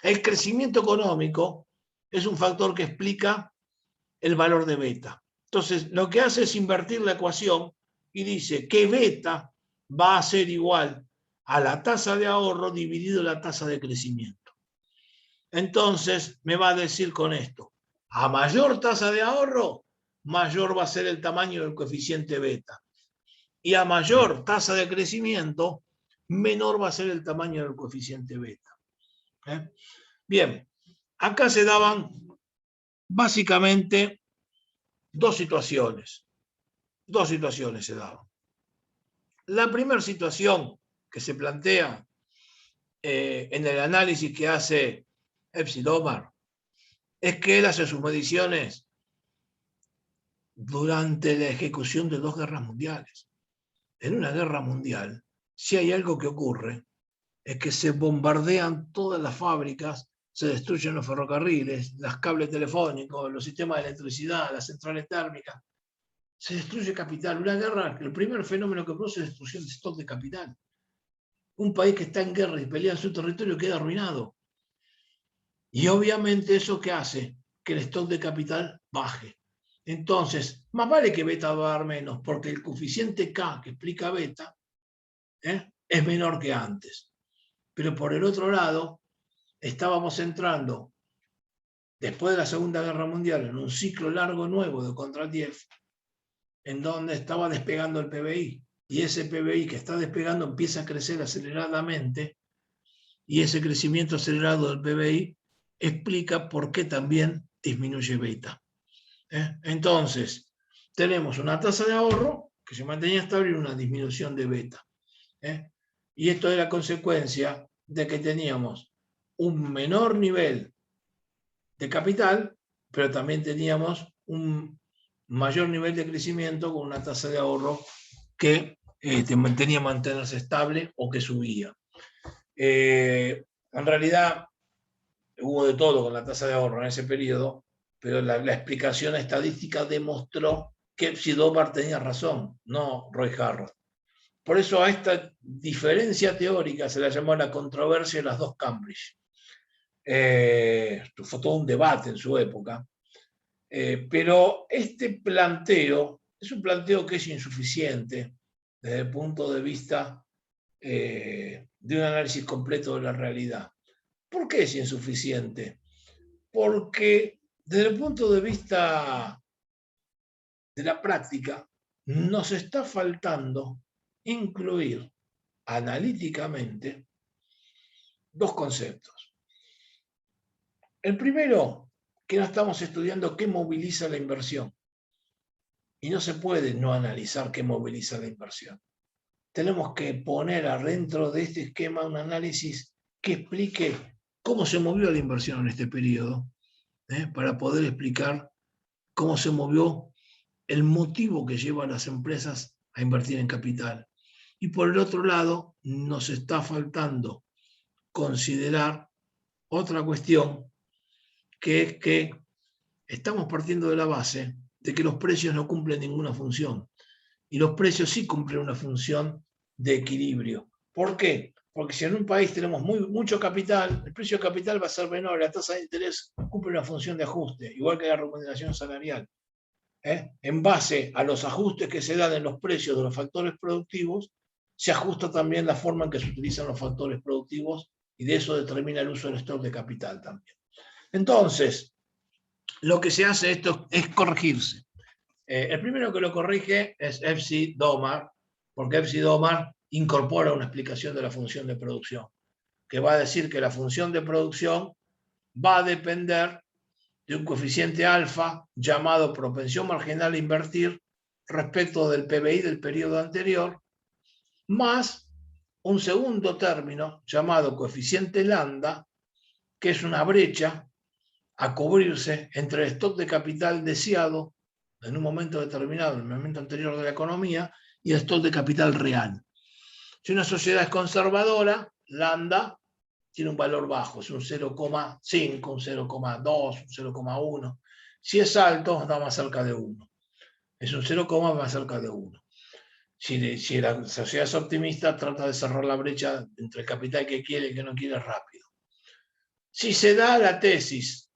el crecimiento económico es un factor que explica el valor de beta. Entonces, lo que hace es invertir la ecuación y dice que beta va a ser igual a la tasa de ahorro dividido la tasa de crecimiento. Entonces, me va a decir con esto, a mayor tasa de ahorro, mayor va a ser el tamaño del coeficiente beta. Y a mayor tasa de crecimiento, menor va a ser el tamaño del coeficiente beta. Bien, acá se daban básicamente dos situaciones. Dos situaciones se daban. La primera situación que se plantea en el análisis que hace Epstein-Doman es que él hace sus mediciones durante la ejecución de 2 guerras mundiales. En una guerra mundial, si hay algo que ocurre, es que se bombardean todas las fábricas, se destruyen los ferrocarriles, los cables telefónicos, los sistemas de electricidad, las centrales térmicas. Se destruye capital. Una guerra, el primer fenómeno que produce es destrucción de stock de capital. Un país que está en guerra y pelea en su territorio queda arruinado. Y obviamente eso que hace que el stock de capital baje. Entonces, más vale que beta va a dar menos, porque el coeficiente K que explica beta es menor que antes. Pero por el otro lado, estábamos entrando, después de la Segunda Guerra Mundial, en un ciclo largo nuevo de Kondratiev, en donde estaba despegando el PBI. Y ese PBI que está despegando empieza a crecer aceleradamente, y ese crecimiento acelerado del PBI explica por qué también disminuye beta. Entonces, tenemos una tasa de ahorro que se mantenía estable y una disminución de beta. Y esto es la consecuencia de que teníamos un menor nivel de capital, pero también teníamos un mayor nivel de crecimiento con una tasa de ahorro que tenía que mantenerse estable o que subía. En realidad hubo de todo con la tasa de ahorro en ese periodo, pero la explicación estadística demostró que Epstein-Doman tenía razón, no Roy Harrod. Por eso a esta diferencia teórica se la llamó la controversia de las dos Cambridge. Fue todo un debate en su época, pero este planteo es un planteo que es insuficiente desde el punto de vista de un análisis completo de la realidad. ¿Por qué es insuficiente? Porque desde el punto de vista de la práctica nos está faltando incluir analíticamente dos conceptos. El primero, que no estamos estudiando qué moviliza la inversión. Y no se puede no analizar qué moviliza la inversión. Tenemos que poner adentro de este esquema un análisis que explique cómo se movió la inversión en este periodo, para poder explicar cómo se movió el motivo que lleva a las empresas a invertir en capital. Y por el otro lado, nos está faltando considerar otra cuestión, que es que estamos partiendo de la base de que los precios no cumplen ninguna función. Y los precios sí cumplen una función de equilibrio. ¿Por qué? Porque si en un país tenemos mucho capital, el precio de capital va a ser menor, la tasa de interés cumple una función de ajuste, igual que la remuneración salarial. En base a los ajustes que se dan en los precios de los factores productivos, se ajusta también la forma en que se utilizan los factores productivos y de eso determina el uso del stock de capital también. Entonces, lo que se hace esto es corregirse. El primero que lo corrige es F.C. Domar, porque F.C. Domar incorpora una explicación de la función de producción, que va a decir que la función de producción va a depender de un coeficiente alfa llamado propensión marginal a invertir respecto del PBI del periodo anterior, más un segundo término llamado coeficiente lambda, que es una brecha a cubrirse entre el stock de capital deseado en un momento determinado, en el momento anterior de la economía, y el stock de capital real. Si una sociedad es conservadora, lambda tiene un valor bajo, es un 0,5, un 0,2, un 0,1. Si es alto, está más cerca de 1. Es un 0, más cerca de 1. Si la sociedad es optimista, trata de cerrar la brecha entre el capital que quiere y el que no quiere rápido. Si se da la tesis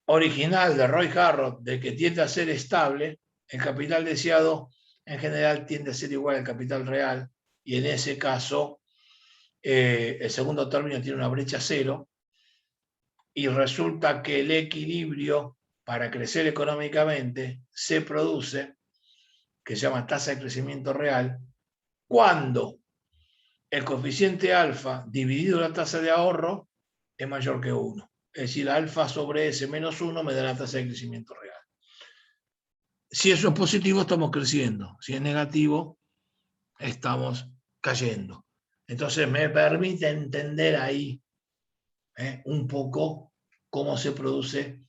original de Roy Harrod de que tiende a ser estable, el capital deseado en general tiende a ser igual al capital real, y en ese caso el segundo término tiene una brecha cero, y resulta que el equilibrio para crecer económicamente se produce, que se llama tasa de crecimiento real, cuando el coeficiente alfa dividido la tasa de ahorro es mayor que 1. Es decir, alfa sobre S menos 1 me da la tasa de crecimiento real. Si eso es positivo, estamos creciendo. Si es negativo, estamos cayendo. Entonces me permite entender ahí un poco cómo se produce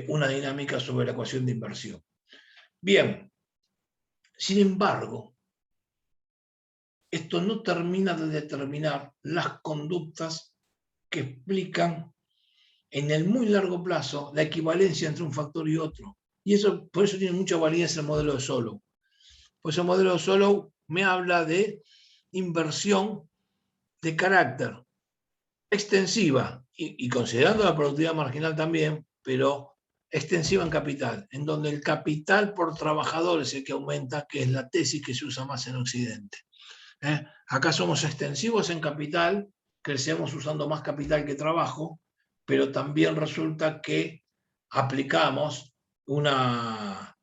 una dinámica sobre la ecuación de inversión. Bien, sin embargo, esto no termina de determinar las conductas que explican en el muy largo plazo la equivalencia entre un factor y otro. Y eso, por eso tiene mucha validez el modelo de Solow. Pues el modelo de Solow me habla de inversión de carácter extensiva y considerando la productividad marginal también, pero extensiva en capital, en donde el capital por trabajador es el que aumenta, que es la tesis que se usa más en Occidente. Acá somos extensivos en capital, crecemos usando más capital que trabajo, pero también resulta que aplicamos una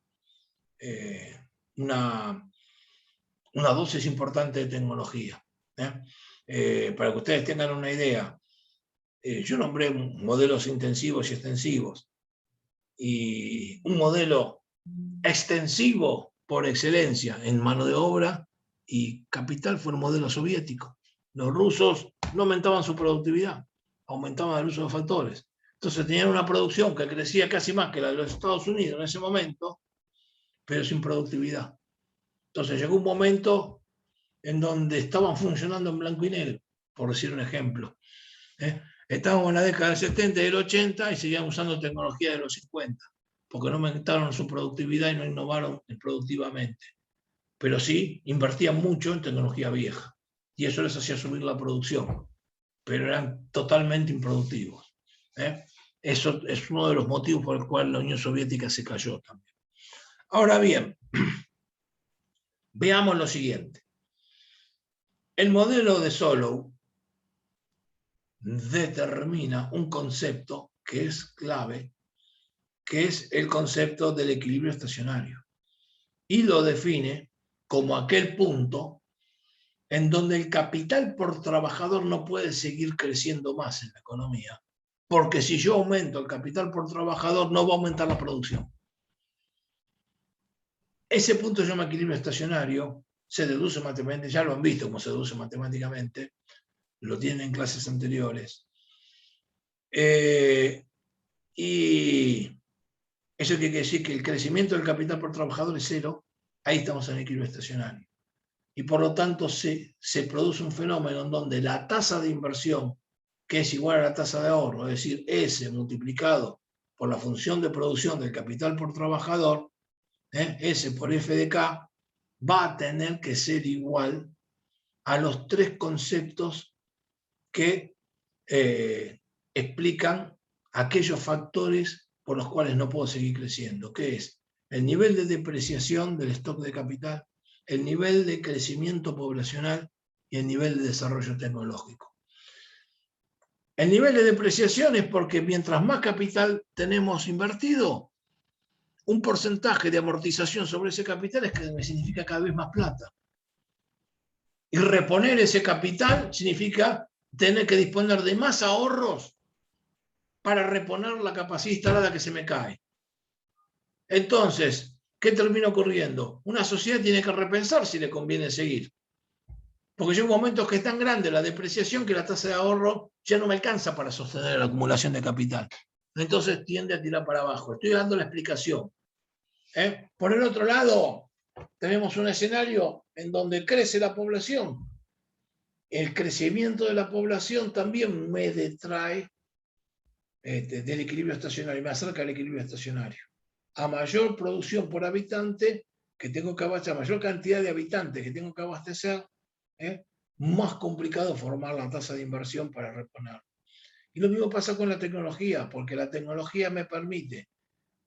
dosis importante de tecnología. Para que ustedes tengan una idea, yo nombré modelos intensivos y extensivos, y un modelo extensivo por excelencia en mano de obra y capital fue el modelo soviético. Los rusos no aumentaban su productividad, aumentaban el uso de factores. Entonces tenían una producción que crecía casi más que la de los Estados Unidos en ese momento, pero sin productividad. Entonces llegó un momento en donde estaban funcionando en blanco y negro, por decir un ejemplo. Estábamos en la década del 70 y del 80 y seguían usando tecnología de los 50, porque no aumentaron su productividad y no innovaron productivamente. Pero sí invertían mucho en tecnología vieja, y eso les hacía subir la producción, pero eran totalmente improductivos. Eso es uno de los motivos por el cual la Unión Soviética se cayó también. Ahora bien, veamos lo siguiente. El modelo de Solow determina un concepto que es clave, que es el concepto del equilibrio estacionario, y lo define como aquel punto en donde el capital por trabajador no puede seguir creciendo más en la economía, porque si yo aumento el capital por trabajador no va a aumentar la producción. Ese punto se llama equilibrio estacionario, se deduce matemáticamente, ya lo han visto cómo se deduce matemáticamente, lo tienen en clases anteriores. Y eso quiere decir que el crecimiento del capital por trabajador es cero, ahí estamos en equilibrio estacionario. Y por lo tanto se produce un fenómeno en donde la tasa de inversión que es igual a la tasa de ahorro, es decir, S multiplicado por la función de producción del capital por trabajador, S por F de K, va a tener que ser igual a los tres conceptos que explican aquellos factores por los cuales no puedo seguir creciendo, que es el nivel de depreciación del stock de capital, el nivel de crecimiento poblacional y el nivel de desarrollo tecnológico. El nivel de depreciación es porque mientras más capital tenemos invertido, un porcentaje de amortización sobre ese capital es que me significa cada vez más plata. Y reponer ese capital significa tener que disponer de más ahorros para reponer la capacidad instalada que se me cae. Entonces, ¿qué termina ocurriendo? Una sociedad tiene que repensar si le conviene seguir. Porque llega un momento que es tan grande la depreciación que la tasa de ahorro ya no me alcanza para sostener la acumulación de capital. Entonces tiende a tirar para abajo. Estoy dando la explicación. Por el otro lado, tenemos un escenario en donde crece la población. El crecimiento de la población también me detrae del equilibrio estacionario, me acerca al equilibrio estacionario. A mayor producción por habitante que tengo que abastecer, a mayor cantidad de habitantes que tengo que abastecer, más complicado formar la tasa de inversión para reponer. Y lo mismo pasa con la tecnología, porque la tecnología me permite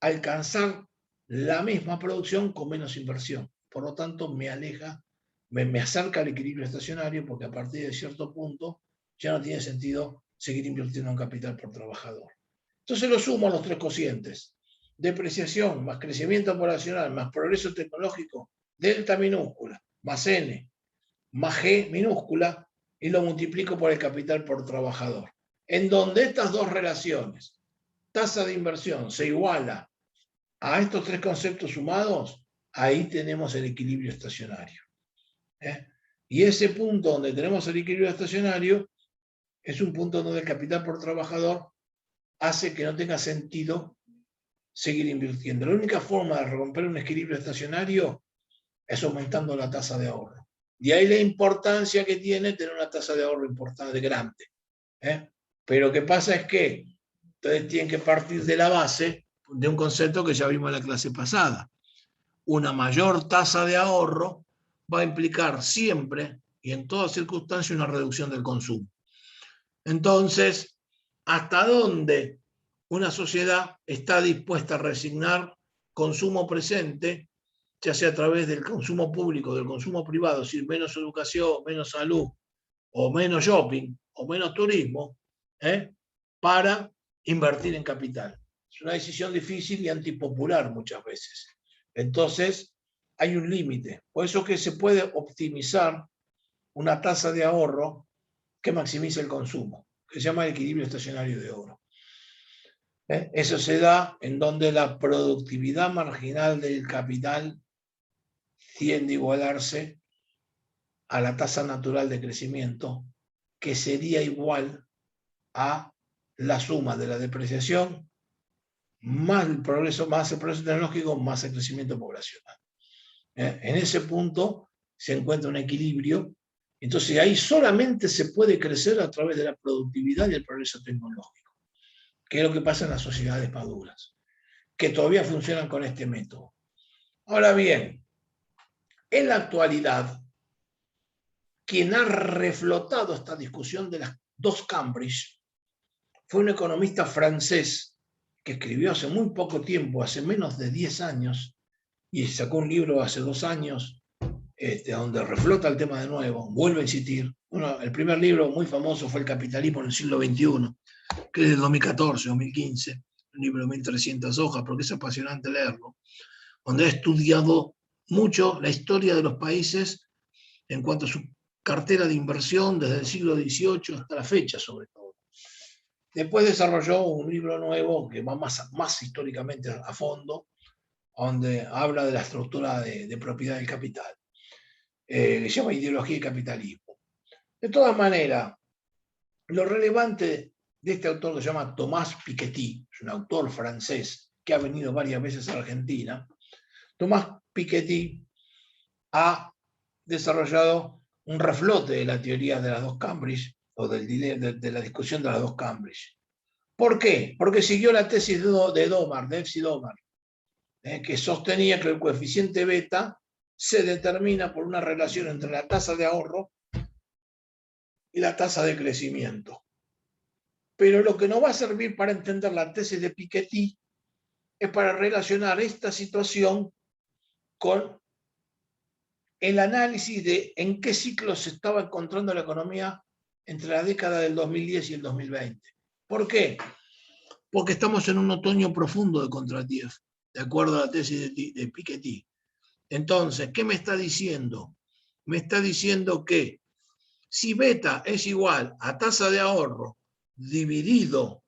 alcanzar la misma producción con menos inversión. Por lo tanto, me aleja, me acerca al equilibrio estacionario, porque a partir de cierto punto ya no tiene sentido seguir invirtiendo en capital por trabajador. Entonces lo sumo a los tres cocientes. Depreciación más crecimiento poblacional más progreso tecnológico, delta minúscula, más N, más G minúscula, y lo multiplico por el capital por trabajador. En donde estas dos relaciones, tasa de inversión, se iguala a estos tres conceptos sumados, ahí tenemos el equilibrio estacionario. Y ese punto donde tenemos el equilibrio estacionario es un punto donde el capital por trabajador hace que no tenga sentido seguir invirtiendo. La única forma de romper un equilibrio estacionario es aumentando la tasa de ahorro. Y ahí la importancia que tiene tener una tasa de ahorro importante, grande. Pero lo que pasa es que ustedes tienen que partir de la base de un concepto que ya vimos en la clase pasada. Una mayor tasa de ahorro va a implicar siempre y en todas circunstancias una reducción del consumo. Entonces, ¿hasta dónde una sociedad está dispuesta a resignar consumo presente, ya sea a través del consumo público, del consumo privado, es decir, menos educación, menos salud, o menos shopping, o menos turismo, para invertir en capital? Es una decisión difícil y antipopular muchas veces. Entonces, hay un límite. Por eso que se puede optimizar una tasa de ahorro que maximice el consumo, que se llama el equilibrio estacionario de oro. Eso se da en donde la productividad marginal del capital tiende a igualarse a la tasa natural de crecimiento, que sería igual a la suma de la depreciación más el progreso tecnológico más el crecimiento poblacional. En ese punto se encuentra un equilibrio. Entonces ahí solamente se puede crecer a través de la productividad y el progreso tecnológico, que es lo que pasa en las sociedades maduras, que todavía funcionan con este método. Ahora bien, en la actualidad, quien ha reflotado esta discusión de las dos Cambridge fue un economista francés que escribió hace muy poco tiempo, hace menos de 10 años, y sacó un libro hace 2 años, donde reflota el tema de nuevo, vuelve a insistir. El primer libro muy famoso fue El capitalismo en el siglo XXI, que es de 2014, 2015, un libro de 1300 hojas, porque es apasionante leerlo, donde ha estudiado mucho la historia de los países en cuanto a su cartera de inversión desde el siglo XVIII hasta la fecha, sobre todo. Después desarrolló un libro nuevo que va más históricamente a fondo, donde habla de la estructura de propiedad del capital, que se llama Ideología y Capitalismo. De todas maneras, lo relevante de este autor que se llama Thomas Piketty, es un autor francés que ha venido varias veces a Argentina. Thomas Piketty ha desarrollado un reflote de la teoría de las dos Cambridge, o de la discusión de las dos Cambridge. ¿Por qué? Porque siguió la tesis de Domar, de F.C. Domar, que sostenía que el coeficiente beta se determina por una relación entre la tasa de ahorro y la tasa de crecimiento. Pero lo que nos va a servir para entender la tesis de Piketty es para relacionar esta situación con el análisis de en qué ciclo se estaba encontrando la economía entre la década del 2010 y el 2020. ¿Por qué? Porque estamos en un otoño profundo de Kondratiev, de acuerdo a la tesis de Piketty. Entonces, ¿qué me está diciendo? Me está diciendo que si beta es igual a tasa de ahorro dividido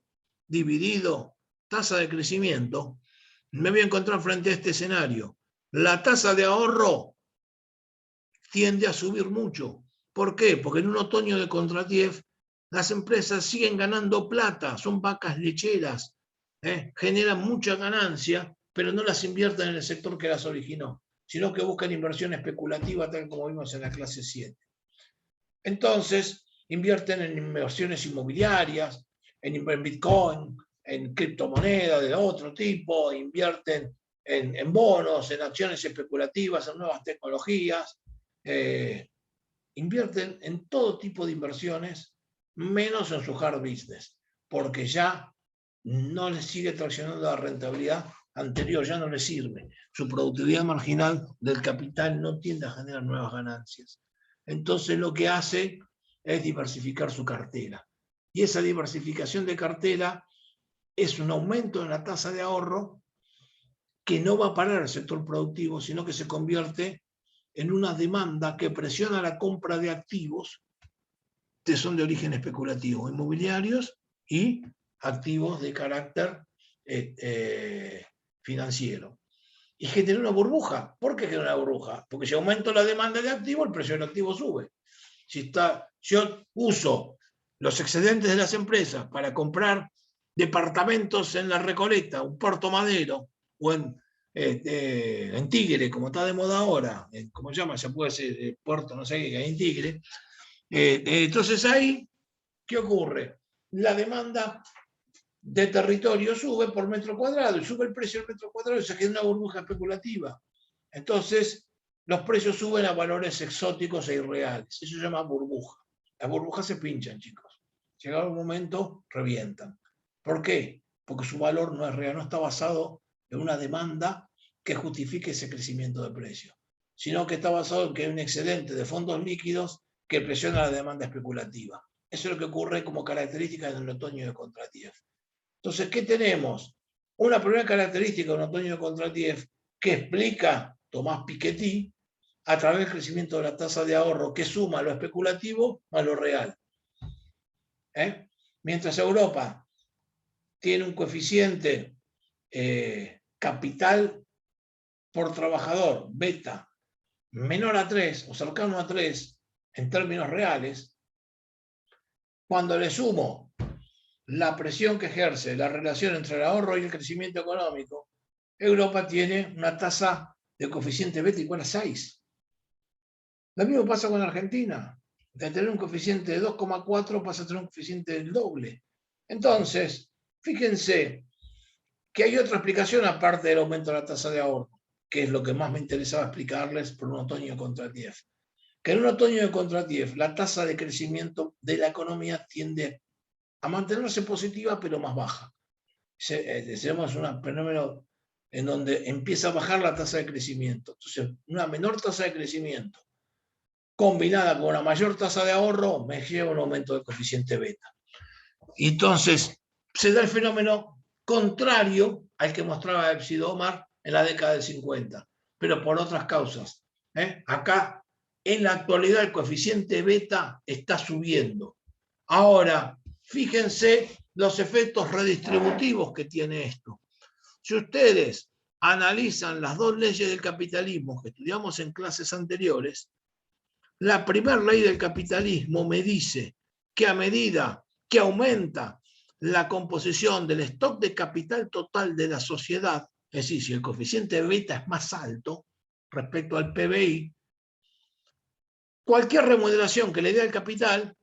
tasa de crecimiento, me voy a encontrar frente a este escenario. La tasa de ahorro tiende a subir mucho. ¿Por qué? Porque en un otoño de Kondratiev las empresas siguen ganando plata, son vacas lecheras, generan mucha ganancia, pero no las invierten en el sector que las originó, sino que buscan inversión especulativa, tal como vimos en la clase 7. Entonces, invierten en inversiones inmobiliarias, en Bitcoin, en criptomonedas de otro tipo, invierten en bonos, en acciones especulativas, en nuevas tecnologías, invierten en todo tipo de inversiones, menos en su hard business, porque ya no les sigue traccionando la rentabilidad anterior, ya no les sirve. Su productividad marginal del capital no tiende a generar nuevas ganancias. Entonces lo que hace es diversificar su cartera. Y esa diversificación de cartera es un aumento en la tasa de ahorro que no va a parar el sector productivo, sino que se convierte en una demanda que presiona la compra de activos que son de origen especulativo, inmobiliarios y activos de carácter financiero. Y genera una burbuja. ¿Por qué genera una burbuja? Porque si aumento la demanda de activos, el precio del activo sube. Si yo uso los excedentes de las empresas para comprar departamentos en La Recoleta, un Puerto Madero, o en Tigre, como está de moda ahora, ¿cómo se llama? Se puede decir puerto, no sé qué, hay en Tigre. Entonces ahí, ¿qué ocurre? La demanda de territorio sube por metro cuadrado y sube el precio del metro cuadrado y se genera una burbuja especulativa. Entonces, los precios suben a valores exóticos e irreales. Eso se llama burbuja. Las burbujas se pinchan, chicos. Llegado un momento, revientan. ¿Por qué? Porque su valor no es real, no está basado en una demanda que justifique ese crecimiento de precio, sino que está basado en que hay un excedente de fondos líquidos que presiona la demanda especulativa. Eso es lo que ocurre como característica en el otoño de Kondratiev. Entonces, ¿qué tenemos? Una primera característica de un otoño de Kondratiev que explica Tomás Piketty a través del crecimiento de la tasa de ahorro que suma lo especulativo a lo real. Mientras Europa tiene un coeficiente capital por trabajador, beta, menor a 3 o cercano a 3 en términos reales, cuando le sumo la presión que ejerce la relación entre el ahorro y el crecimiento económico, Europa tiene una tasa de coeficiente beta igual a 6. Lo mismo pasa con Argentina. De tener un coeficiente de 2,4 pasa a tener un coeficiente del doble. Entonces, fíjense que hay otra explicación aparte del aumento de la tasa de ahorro, que es lo que más me interesaba explicarles por un otoño de Kondratiev. Que en un otoño de Kondratiev la tasa de crecimiento de la economía tiende a mantenerse positiva, pero más baja. Tenemos un fenómeno en donde empieza a bajar la tasa de crecimiento. Entonces, una menor tasa de crecimiento combinada con una mayor tasa de ahorro me lleva a un aumento del coeficiente beta. Y entonces se da el fenómeno contrario al que mostraba F.C. Domar en la década del 50, pero por otras causas. Acá, en la actualidad, el coeficiente beta está subiendo. Ahora, fíjense los efectos redistributivos que tiene esto. Si ustedes analizan las dos leyes del capitalismo que estudiamos en clases anteriores, la primera ley del capitalismo me dice que a medida que aumenta la composición del stock de capital total de la sociedad, es decir, si el coeficiente beta es más alto respecto al PBI, cualquier remuneración que le dé al capital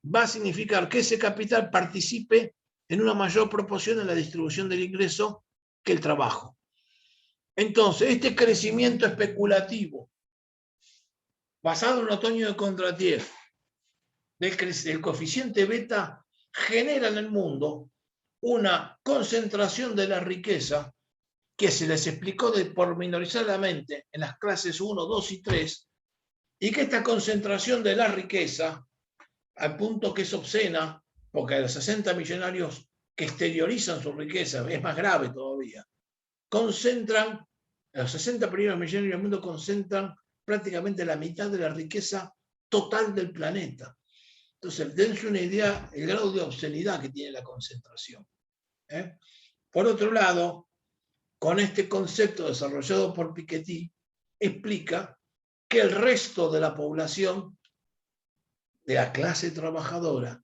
va a significar que ese capital participe en una mayor proporción en la distribución del ingreso que el trabajo. Entonces, este crecimiento especulativo, basado en un otoño de Kondratiev, del coeficiente beta, genera en el mundo una concentración de la riqueza que se les explicó pormenorizadamente en las clases 1, 2 y 3, y que esta concentración de la riqueza, al punto que es obscena, porque a los 60 millonarios que exteriorizan su riqueza, es más grave todavía, concentran, a los 60 primeros millonarios del mundo concentran prácticamente la mitad de la riqueza total del planeta. Entonces, dense una idea el grado de obscenidad que tiene la concentración. Por otro lado, con este concepto desarrollado por Piketty, explica que el resto de la población, de la clase trabajadora,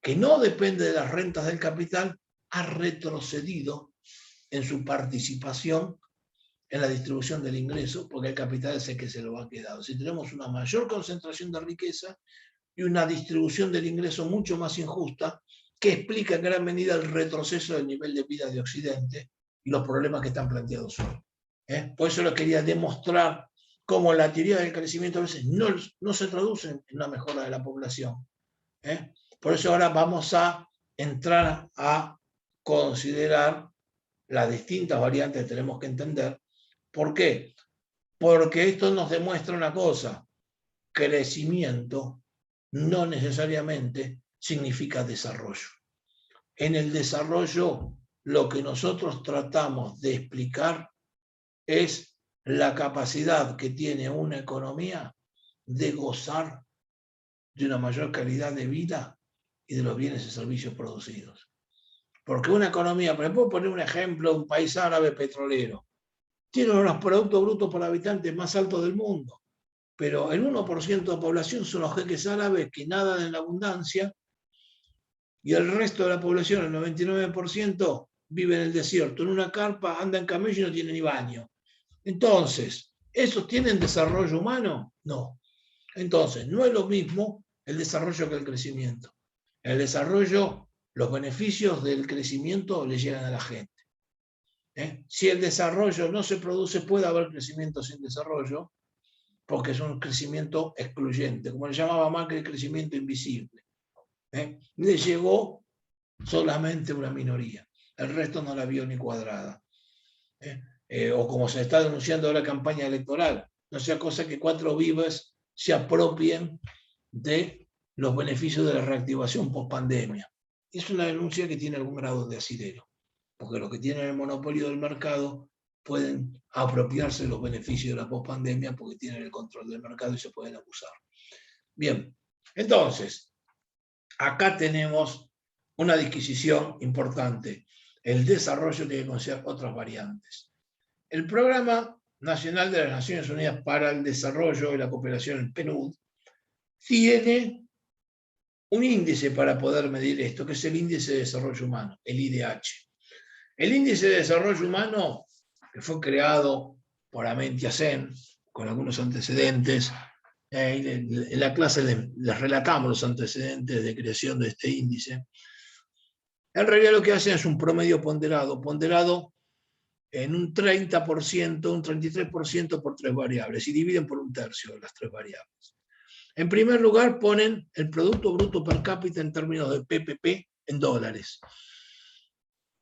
que no depende de las rentas del capital, ha retrocedido en su participación en la distribución del ingreso, porque el capital es el que se lo ha quedado. Si tenemos una mayor concentración de riqueza y una distribución del ingreso mucho más injusta, que explica en gran medida el retroceso del nivel de vida de Occidente y los problemas que están planteados hoy. Por eso lo quería demostrar cómo la teoría del crecimiento a veces no se traduce en una mejora de la población. Por eso ahora vamos a entrar a considerar las distintas variantes que tenemos que entender. ¿Por qué? Porque esto nos demuestra una cosa: crecimiento no necesariamente significa desarrollo. En el desarrollo, lo que nosotros tratamos de explicar es la capacidad que tiene una economía de gozar de una mayor calidad de vida y de los bienes y servicios producidos. Porque una economía, por ejemplo, poner un ejemplo, un país árabe petrolero, tiene uno de los productos brutos por habitante más altos del mundo, pero el 1% de la población son los jeques árabes que nadan en la abundancia, y el resto de la población, el 99%, vive en el desierto, en una carpa, anda en camello y no tiene ni baño. Entonces, ¿esos tienen desarrollo humano? No. Entonces, no es lo mismo el desarrollo que el crecimiento. El desarrollo, los beneficios del crecimiento le llegan a la gente. Si el desarrollo no se produce, puede haber crecimiento sin desarrollo, porque es un crecimiento excluyente, como le llamaba Macri, el crecimiento invisible. Le llegó solamente una minoría, el resto no la vio ni cuadrada. O como se está denunciando ahora la campaña electoral, no sea cosa que 4 vivas se apropien de los beneficios de la reactivación post-pandemia. Es una denuncia que tiene algún grado de asidero, porque los que tienen el monopolio del mercado pueden apropiarse de los beneficios de la post-pandemia porque tienen el control del mercado y se pueden abusar. Bien, entonces, acá tenemos una disquisición importante. El desarrollo tiene que considerar otras variantes. El Programa Nacional de las Naciones Unidas para el Desarrollo y la Cooperación, el PNUD, tiene un índice para poder medir esto, que es el Índice de Desarrollo Humano, el IDH. El Índice de Desarrollo Humano, que fue creado por Amartya Sen, con algunos antecedentes, en la clase les relatamos los antecedentes de creación de este índice. En realidad lo que hacen es un promedio ponderado en un 30%, un 33% por 3 variables, y dividen por 1/3 de las 3 variables. En primer lugar ponen el Producto Bruto Per Cápita en términos de PPP en dólares,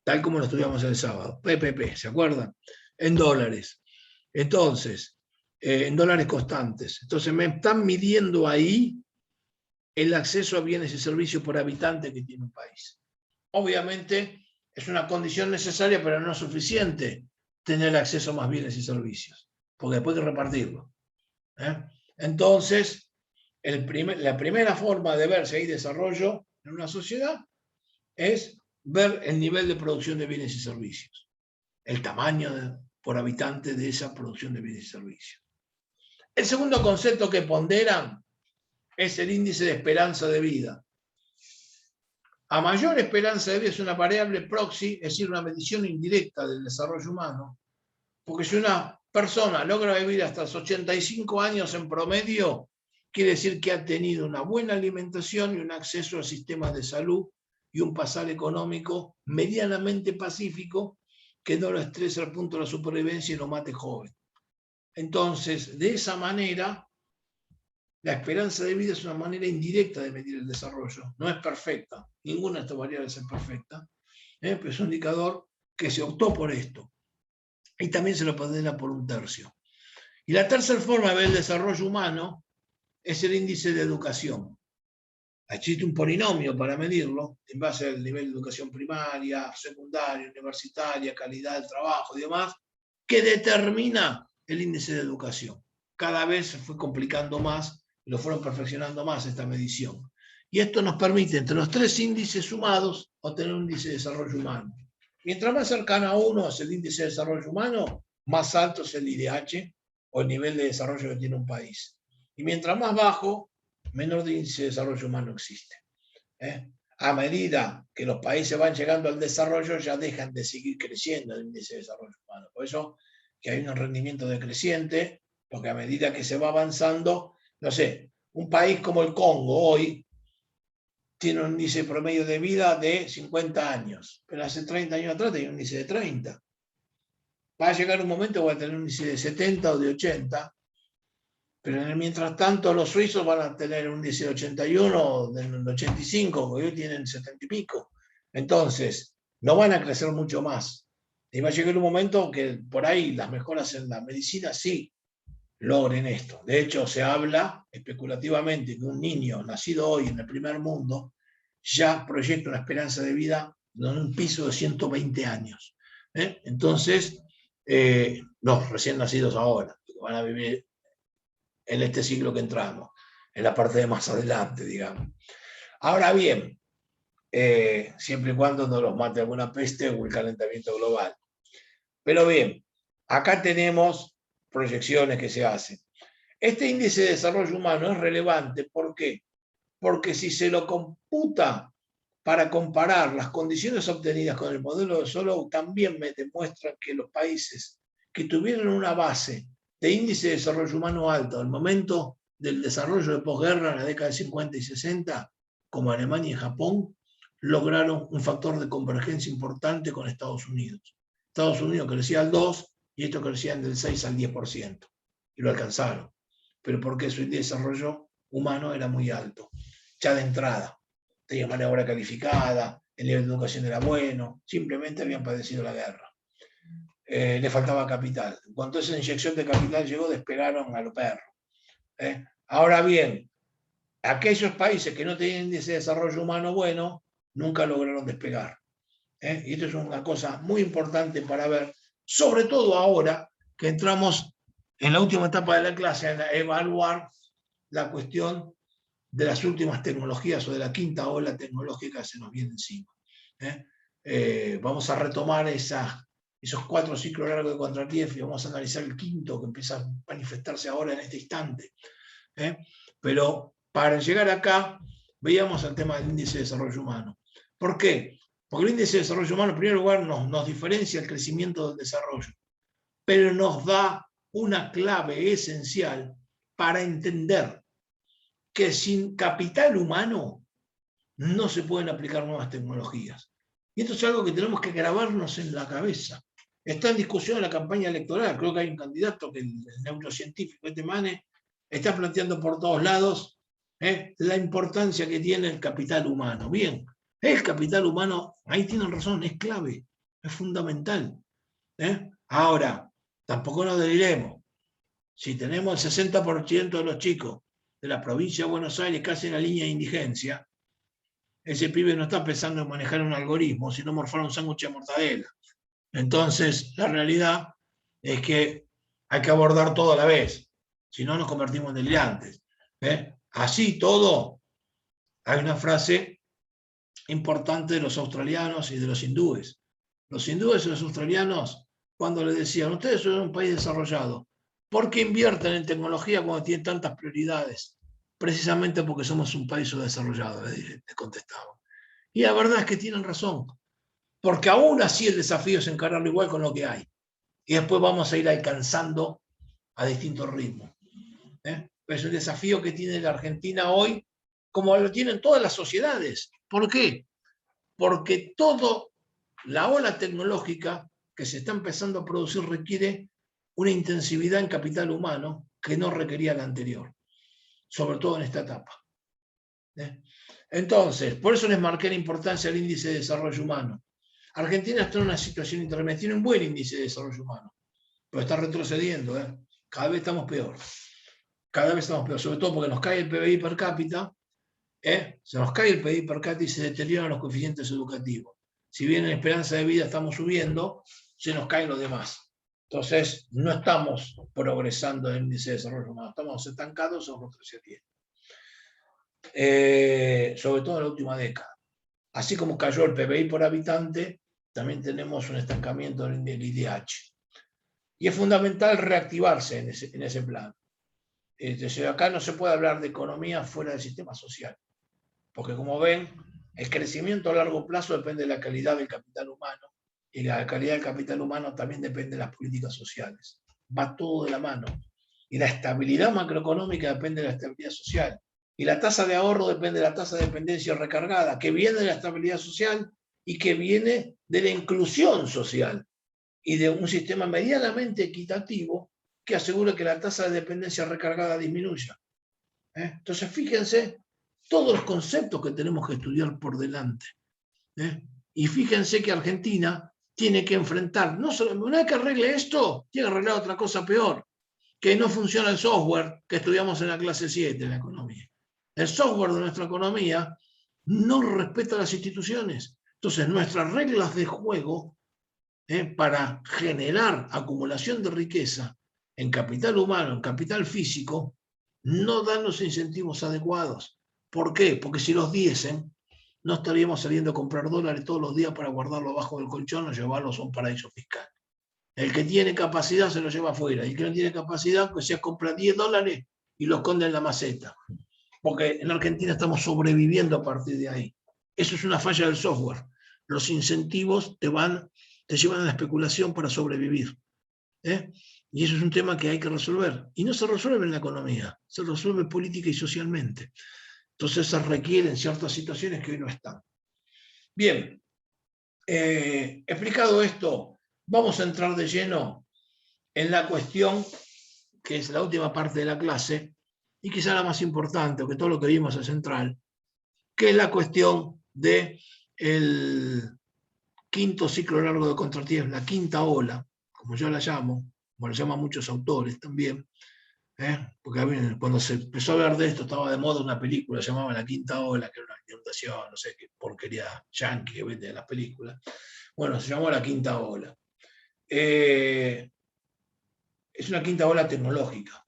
tal como lo estudiamos el sábado. PPP, ¿se acuerdan? En dólares. Entonces, en dólares constantes. Entonces me están midiendo ahí el acceso a bienes y servicios por habitante que tiene un país. Obviamente es una condición necesaria, pero no suficiente tener acceso a más bienes y servicios, porque después hay que repartirlo. Entonces, la primera forma de ver si hay desarrollo en una sociedad es ver el nivel de producción de bienes y servicios, el tamaño por habitante de esa producción de bienes y servicios. El segundo concepto que ponderan es el índice de esperanza de vida. A mayor esperanza de vida es una variable proxy, es decir, una medición indirecta del desarrollo humano, porque si una persona logra vivir hasta los 85 años en promedio, quiere decir que ha tenido una buena alimentación y un acceso a sistemas de salud y un pasar económico medianamente pacífico que no lo estrese al punto de la supervivencia y lo mate joven. Entonces, de esa manera, la esperanza de vida es una manera indirecta de medir el desarrollo. No es perfecta, ninguna de estas variables es perfecta, pero es un indicador que se optó por esto. Y también se lo pondera por 1/3. Y la tercera forma de ver el desarrollo humano es el índice de educación. Existe un polinomio para medirlo, en base al nivel de educación primaria, secundaria, universitaria, calidad del trabajo y demás, que determina el índice de educación. Cada vez se fue complicando más, y lo fueron perfeccionando más esta medición. Y esto nos permite, entre los 3 índices sumados, obtener un índice de desarrollo humano. Mientras más cercano a uno es el índice de desarrollo humano, más alto es el IDH, o el nivel de desarrollo que tiene un país. Y mientras más bajo, menor índice de desarrollo humano existe. A medida que los países van llegando al desarrollo, ya dejan de seguir creciendo el índice de desarrollo humano. Por eso que hay un rendimiento decreciente, porque a medida que se va avanzando, no sé, un país como el Congo hoy tiene un índice promedio de vida de 50 años, pero hace 30 años atrás tenía un índice de 30. Va a llegar un momento que va a tener un índice de 70 o de 80, pero mientras tanto los suizos van a tener un índice de 81, del 85, porque hoy tienen 70 y pico. Entonces, no van a crecer mucho más. Y va a llegar un momento que por ahí las mejoras en la medicina sí logren esto. De hecho, se habla especulativamente que un niño nacido hoy en el primer mundo ya proyecta una esperanza de vida en un piso de 120 años. Entonces, los recién nacidos ahora, que van a vivir en este siglo que entramos, en la parte de más adelante, digamos. Ahora bien, siempre y cuando no los mate alguna peste o el calentamiento global. Pero bien, acá tenemos proyecciones que se hacen. Este índice de desarrollo humano es relevante, ¿por qué? Porque si se lo computa para comparar las condiciones obtenidas con el modelo de Solow, también me demuestran que los países que tuvieron una base de índice de desarrollo humano alto al momento del desarrollo de posguerra en la década de 50 y 60, como Alemania y Japón, lograron un factor de convergencia importante con Estados Unidos. Estados Unidos crecía al 2% y estos crecían del 6 al 10%, y lo alcanzaron. Pero porque su índice de desarrollo humano era muy alto, ya de entrada. Tenían mano de obra calificada, el nivel de educación era bueno, simplemente habían padecido la guerra. Le faltaba capital. En cuanto esa inyección de capital llegó, despegaron a los perros. Ahora bien, aquellos países que no tenían índice de desarrollo humano bueno, nunca lograron despegar. Y esto es una cosa muy importante para ver, sobre todo ahora que entramos en la última etapa de la clase, a evaluar la cuestión de las últimas tecnologías o de la quinta ola tecnológica que se nos viene encima. Vamos a retomar esos 4 ciclos largos de Kondratiev y vamos a analizar el quinto que empieza a manifestarse ahora en este instante. Pero para llegar acá, veíamos el tema del índice de desarrollo humano. ¿Por qué? Porque el índice de desarrollo humano, en primer lugar, nos diferencia el crecimiento del desarrollo, pero nos da una clave esencial para entender que sin capital humano no se pueden aplicar nuevas tecnologías. Y esto es algo que tenemos que grabarnos en la cabeza. Está en discusión en la campaña electoral. Creo que hay un candidato, que el neurocientífico Mane, está planteando por todos lados la importancia que tiene el capital humano. Bien, el capital humano, ahí tienen razón, es clave, es fundamental. Ahora, tampoco nos deliremos. Si tenemos el 60% de los chicos de la provincia de Buenos Aires casi en la línea de indigencia, ese pibe no está pensando en manejar un algoritmo, sino morfar un sándwich de mortadela. Entonces, la realidad es que hay que abordar todo a la vez, si no nos convertimos en delirantes. Así todo, hay una frase importante de los australianos y de los hindúes. Los hindúes y los australianos, cuando les decían, ustedes son un país desarrollado, ¿por qué invierten en tecnología cuando tienen tantas prioridades? Precisamente porque somos un país subdesarrollado, le contestaban. Y la verdad es que tienen razón, porque aún así el desafío es encararlo igual con lo que hay. Y después vamos a ir alcanzando a distintos ritmos. Es un desafío que tiene la Argentina hoy, como lo tienen todas las sociedades. ¿Por qué? Porque toda la ola tecnológica que se está empezando a producir requiere una intensividad en capital humano que no requería la anterior, sobre todo en esta etapa. Entonces, por eso les marqué la importancia del índice de desarrollo humano. Argentina está en una situación intermedia, tiene un buen índice de desarrollo humano, pero está retrocediendo, cada vez estamos peor. Cada vez estamos peor, sobre todo porque nos cae el PBI per cápita, se nos cae el PBI per cápita y se deterioran los coeficientes educativos. Si bien en esperanza de vida estamos subiendo, se nos caen los demás. Entonces, no estamos progresando en el índice de desarrollo humano, estamos estancados o retrocediendo. Sobre todo en la última década. Así como cayó el PBI por habitante, también tenemos un estancamiento en el IDH. Y es fundamental reactivarse en ese plan. Acá no se puede hablar de economía fuera del sistema social, porque como ven, el crecimiento a largo plazo depende de la calidad del capital humano, y la calidad del capital humano también depende de las políticas sociales. Va todo de la mano. Y la estabilidad macroeconómica depende de la estabilidad social. Y la tasa de ahorro depende de la tasa de dependencia recargada, que viene de la estabilidad social y que viene de la inclusión social y de un sistema medianamente equitativo que asegure que la tasa de dependencia recargada disminuya. Entonces, fíjense todos los conceptos que tenemos que estudiar por delante. Y fíjense que Argentina tiene que enfrentar, no solo, una vez que arregle esto, tiene que arreglar otra cosa peor, que no funciona el software que estudiamos en la clase 7 de la economía. El software de nuestra economía no respeta las instituciones. Entonces, nuestras reglas de juego para generar acumulación de riqueza en capital humano, en capital físico, no dan los incentivos adecuados. ¿Por qué? Porque si los diesen, no estaríamos saliendo a comprar dólares todos los días para guardarlo abajo del colchón o llevarlos a un paraíso fiscal. El que tiene capacidad se lo lleva afuera, y el que no tiene capacidad, pues ya compra 10 dólares y lo esconde en la maceta. Porque en Argentina estamos sobreviviendo a partir de ahí. Eso es una falla del software. Los incentivos te llevan a la especulación para sobrevivir. Y eso es un tema que hay que resolver. Y no se resuelve en la economía, se resuelve política y socialmente. Entonces se requieren ciertas situaciones que hoy no están. Bien, explicado esto, vamos a entrar de lleno en la cuestión que es la última parte de la clase, y quizá la más importante, porque todo lo que vimos es central, que es la cuestión del quinto ciclo largo de contratiempos, la quinta ola, como yo la llamo, como la llaman muchos autores también, porque cuando se empezó a hablar de esto estaba de moda una película llamada La Quinta Ola, que era una inundación, no sé qué porquería yankee que vende en las películas. Bueno, se llamó La Quinta Ola. Es una quinta ola tecnológica,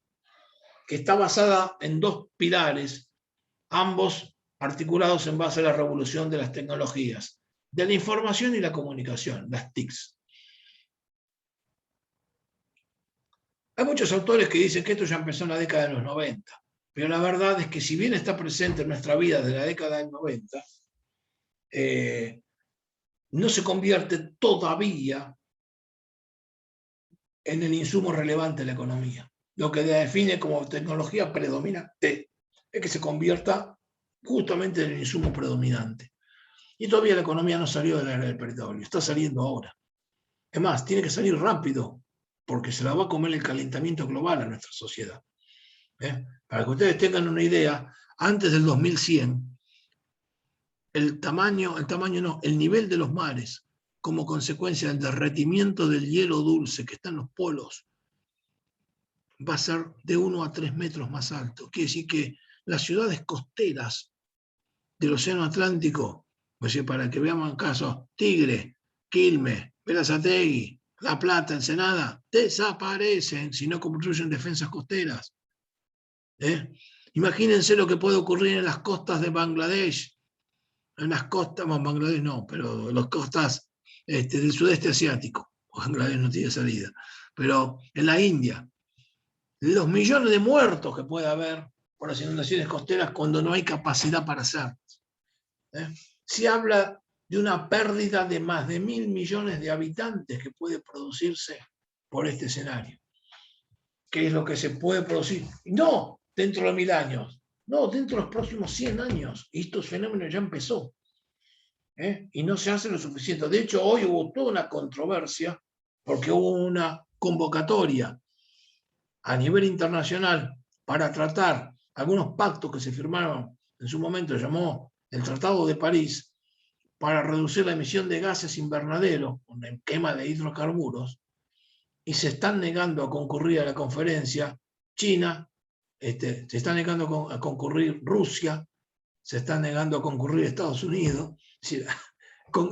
que está basada en dos pilares, ambos articulados en base a la revolución de las tecnologías, de la información y la comunicación, las TICs. Hay muchos autores que dicen que esto ya empezó en la década de los 90, pero la verdad es que si bien está presente en nuestra vida desde la década del 90, no se convierte todavía en el insumo relevante de la economía. Lo que define como tecnología predominante es que se convierta justamente en el insumo predominante. Y todavía la economía no salió de la era del petróleo, está saliendo ahora. Es más, tiene que salir rápido, porque se la va a comer el calentamiento global a nuestra sociedad. Para que ustedes tengan una idea, antes del 2100, el nivel de los mares, como consecuencia del derretimiento del hielo dulce que está en los polos, va a ser de 1 a 3 metros más alto. Quiere decir que las ciudades costeras del Océano Atlántico, pues para que veamos casos, Tigre, Quilmes, Berazategui, La Plata, Ensenada, desaparecen si no construyen defensas costeras. Imagínense lo que puede ocurrir en las costas de Bangladesh, en las costas, bueno, Bangladesh no, pero las costas del sudeste asiático. Bangladesh no tiene salida, pero en la India, los millones de muertos que puede haber por las inundaciones costeras cuando no hay capacidad para hacerlo. Se habla de una pérdida de más de 1.000 millones de habitantes que puede producirse por este escenario. ¿Qué es lo que se puede producir? No, dentro de 1000 años. No, dentro de los próximos 100 años. Y estos fenómenos ya empezó. Y no se hace lo suficiente. De hecho, hoy hubo toda una controversia porque hubo una convocatoria a nivel internacional para tratar algunos pactos que se firmaron en su momento, llamó el Tratado de París, para reducir la emisión de gases invernadero con el quema de hidrocarburos, y se están negando a concurrir a la conferencia. China, se está negando a concurrir Rusia, se está negando a concurrir Estados Unidos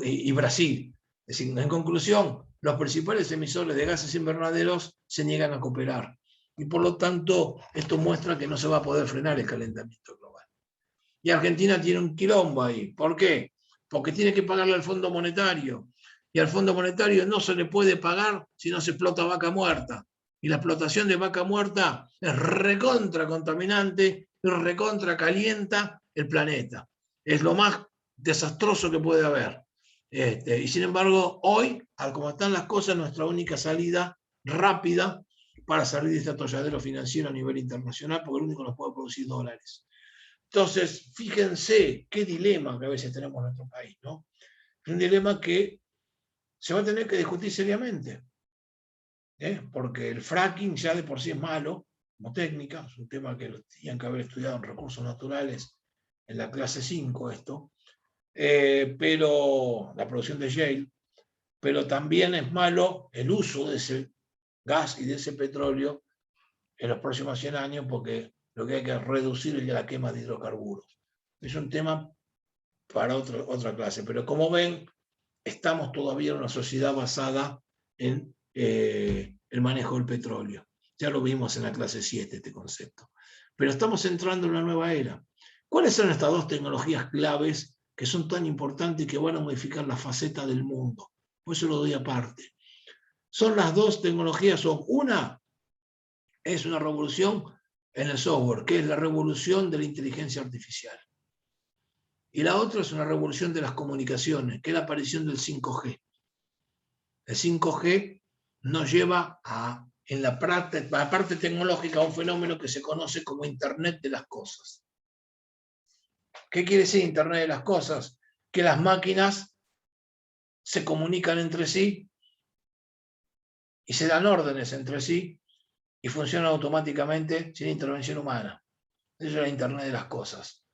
y Brasil. Es decir, en conclusión, los principales emisores de gases invernaderos se niegan a cooperar. Y por lo tanto, esto muestra que no se va a poder frenar el calentamiento global. Y Argentina tiene un quilombo ahí. ¿Por qué? Porque tiene que pagarle al Fondo Monetario. Y al Fondo Monetario no se le puede pagar si no se explota vaca muerta. Y la explotación de vaca muerta es recontra contaminante, recontra calienta el planeta. Es lo más desastroso que puede haber. Y sin embargo, hoy, como están las cosas, nuestra única salida rápida para salir de este atolladero financiero a nivel internacional, porque el único que nos puede producir dólares. Entonces, fíjense qué dilema que a veces tenemos en nuestro país, ¿no? Es un dilema que se va a tener que discutir seriamente, porque el fracking ya de por sí es malo, como técnica, es un tema que tenían que haber estudiado en recursos naturales en la clase 5 esto, pero la producción de Yale, pero también es malo el uso de ese gas y de ese petróleo en los próximos 100 años, porque lo que hay que reducir es la quema de hidrocarburos. Es un tema para otra clase, pero como ven, estamos todavía en una sociedad basada en el manejo del petróleo. Ya lo vimos en la clase 7, este concepto. Pero estamos entrando en una nueva era. ¿Cuáles son estas dos tecnologías claves que son tan importantes y que van a modificar la faceta del mundo? Por eso lo doy aparte. Son las dos tecnologías, una es una revolución en el software, que es la revolución de la inteligencia artificial. Y la otra es una revolución de las comunicaciones, que es la aparición del 5G. El 5G nos lleva en la parte tecnológica, a un fenómeno que se conoce como Internet de las cosas. ¿Qué quiere decir Internet de las cosas? Que las máquinas se comunican entre sí y se dan órdenes entre sí y funcionan automáticamente sin intervención humana. Eso es la Internet de las cosas.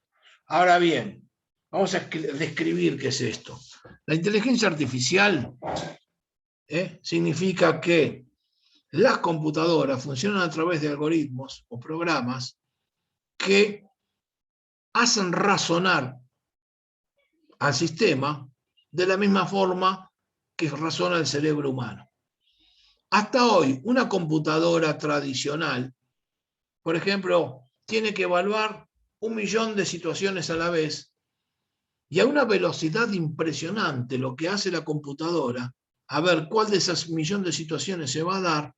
Ahora bien, vamos a describir qué es esto. La inteligencia artificial significa que las computadoras funcionan a través de algoritmos o programas que hacen razonar al sistema de la misma forma que razona el cerebro humano. Hasta hoy, una computadora tradicional, por ejemplo, tiene que evaluar 1 millón de situaciones a la vez, y a una velocidad impresionante lo que hace la computadora, a ver cuál de esas 1 millón de situaciones se va a dar,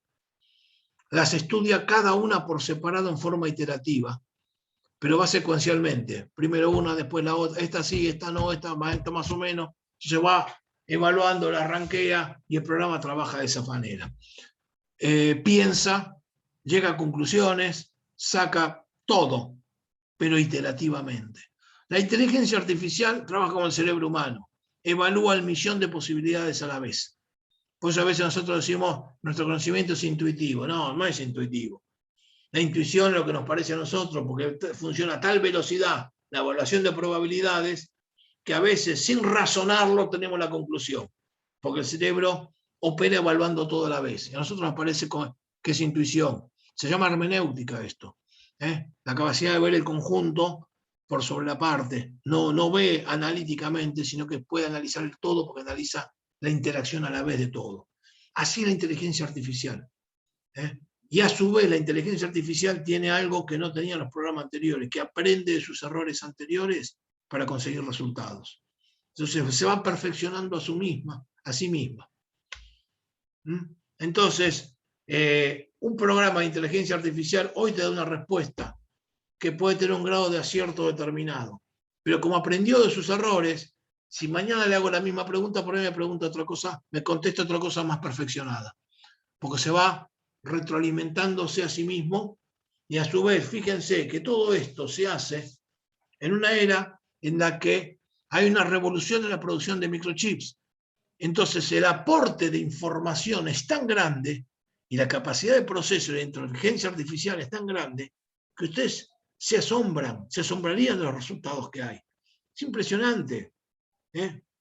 las estudia cada una por separado en forma iterativa, pero va secuencialmente. Primero una, después la otra, esta sí, esta no, esta más o menos. Se va evaluando, la rankea y el programa trabaja de esa manera. Piensa, llega a conclusiones, saca todo, pero iterativamente. La inteligencia artificial trabaja como el cerebro humano, evalúa 1 millón de posibilidades a la vez. Por eso a veces nosotros decimos, nuestro conocimiento es intuitivo. No, no es intuitivo. La intuición es lo que nos parece a nosotros, porque funciona a tal velocidad la evaluación de probabilidades, que a veces sin razonarlo tenemos la conclusión, porque el cerebro opera evaluando todo a la vez. Y a nosotros nos parece que es intuición. Se llama hermenéutica esto. La capacidad de ver el conjunto por sobre la parte. No ve analíticamente, sino que puede analizar el todo, porque analiza la interacción a la vez de todo. Así es la inteligencia artificial. Y a su vez la inteligencia artificial tiene algo que no tenían los programas anteriores, que aprende de sus errores anteriores para conseguir resultados. Entonces se va perfeccionando a sí misma. Entonces, un programa de inteligencia artificial hoy te da una respuesta que puede tener un grado de acierto determinado. Pero como aprendió de sus errores, si mañana le hago la misma pregunta, por ahí me pregunta otra cosa, me contesta otra cosa más perfeccionada. Porque se va retroalimentándose a sí mismo Y a su vez, fíjense que todo esto se hace en una era en la que hay una revolución en la producción de microchips. Entonces el aporte de información es tan grande y la capacidad de proceso de inteligencia artificial es tan grande que ustedes se asombrarían de los resultados que hay. Es impresionante.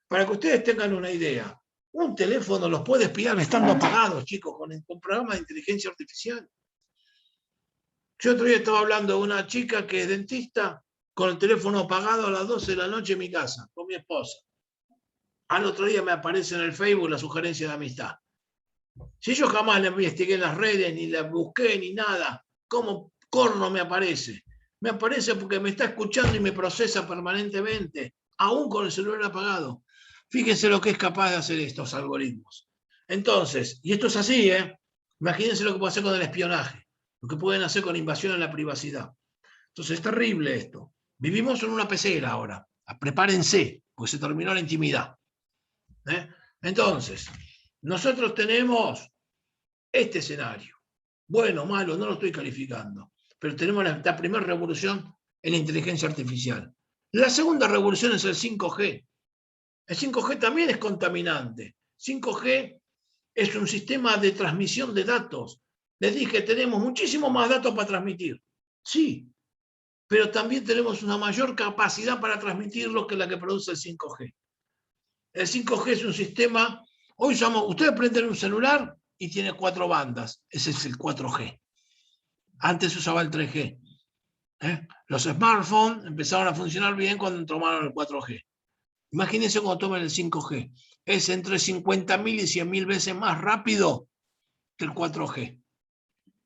Para que ustedes tengan una idea, un teléfono los puede espiar estando apagados, chicos, con programas de inteligencia artificial. Yo otro día estaba hablando de una chica que es dentista con el teléfono apagado a las 12 de la noche en mi casa, con mi esposa. Al otro día me aparece en el Facebook la sugerencia de amistad. Si yo jamás la investigué en las redes, ni la busqué, ni nada, ¿cómo corno me aparece? Me aparece porque me está escuchando y me procesa permanentemente, aún con el celular apagado. Fíjense lo que es capaz de hacer estos algoritmos. Entonces, y esto es así, imagínense lo que puede hacer con el espionaje, lo que pueden hacer con invasión a la privacidad. Entonces, es terrible esto. Vivimos en una pecera ahora. Prepárense, porque se terminó la intimidad. Entonces, nosotros tenemos este escenario. Bueno, malo, no lo estoy calificando, pero tenemos la primera revolución en la inteligencia artificial. La segunda revolución es el 5G. El 5G también es contaminante. 5G es un sistema de transmisión de datos. Les dije, tenemos muchísimo más datos para transmitir. Sí, pero también tenemos una mayor capacidad para transmitirlo que la que produce el 5G. El 5G es un sistema, hoy ustedes prenden un celular y tiene 4 bandas, ese es el 4G. Antes se usaba el 3G. Los smartphones empezaron a funcionar bien cuando tomaron el 4G. Imagínense cuando toman el 5G. Es entre 50.000 y 100.000 veces más rápido que el 4G.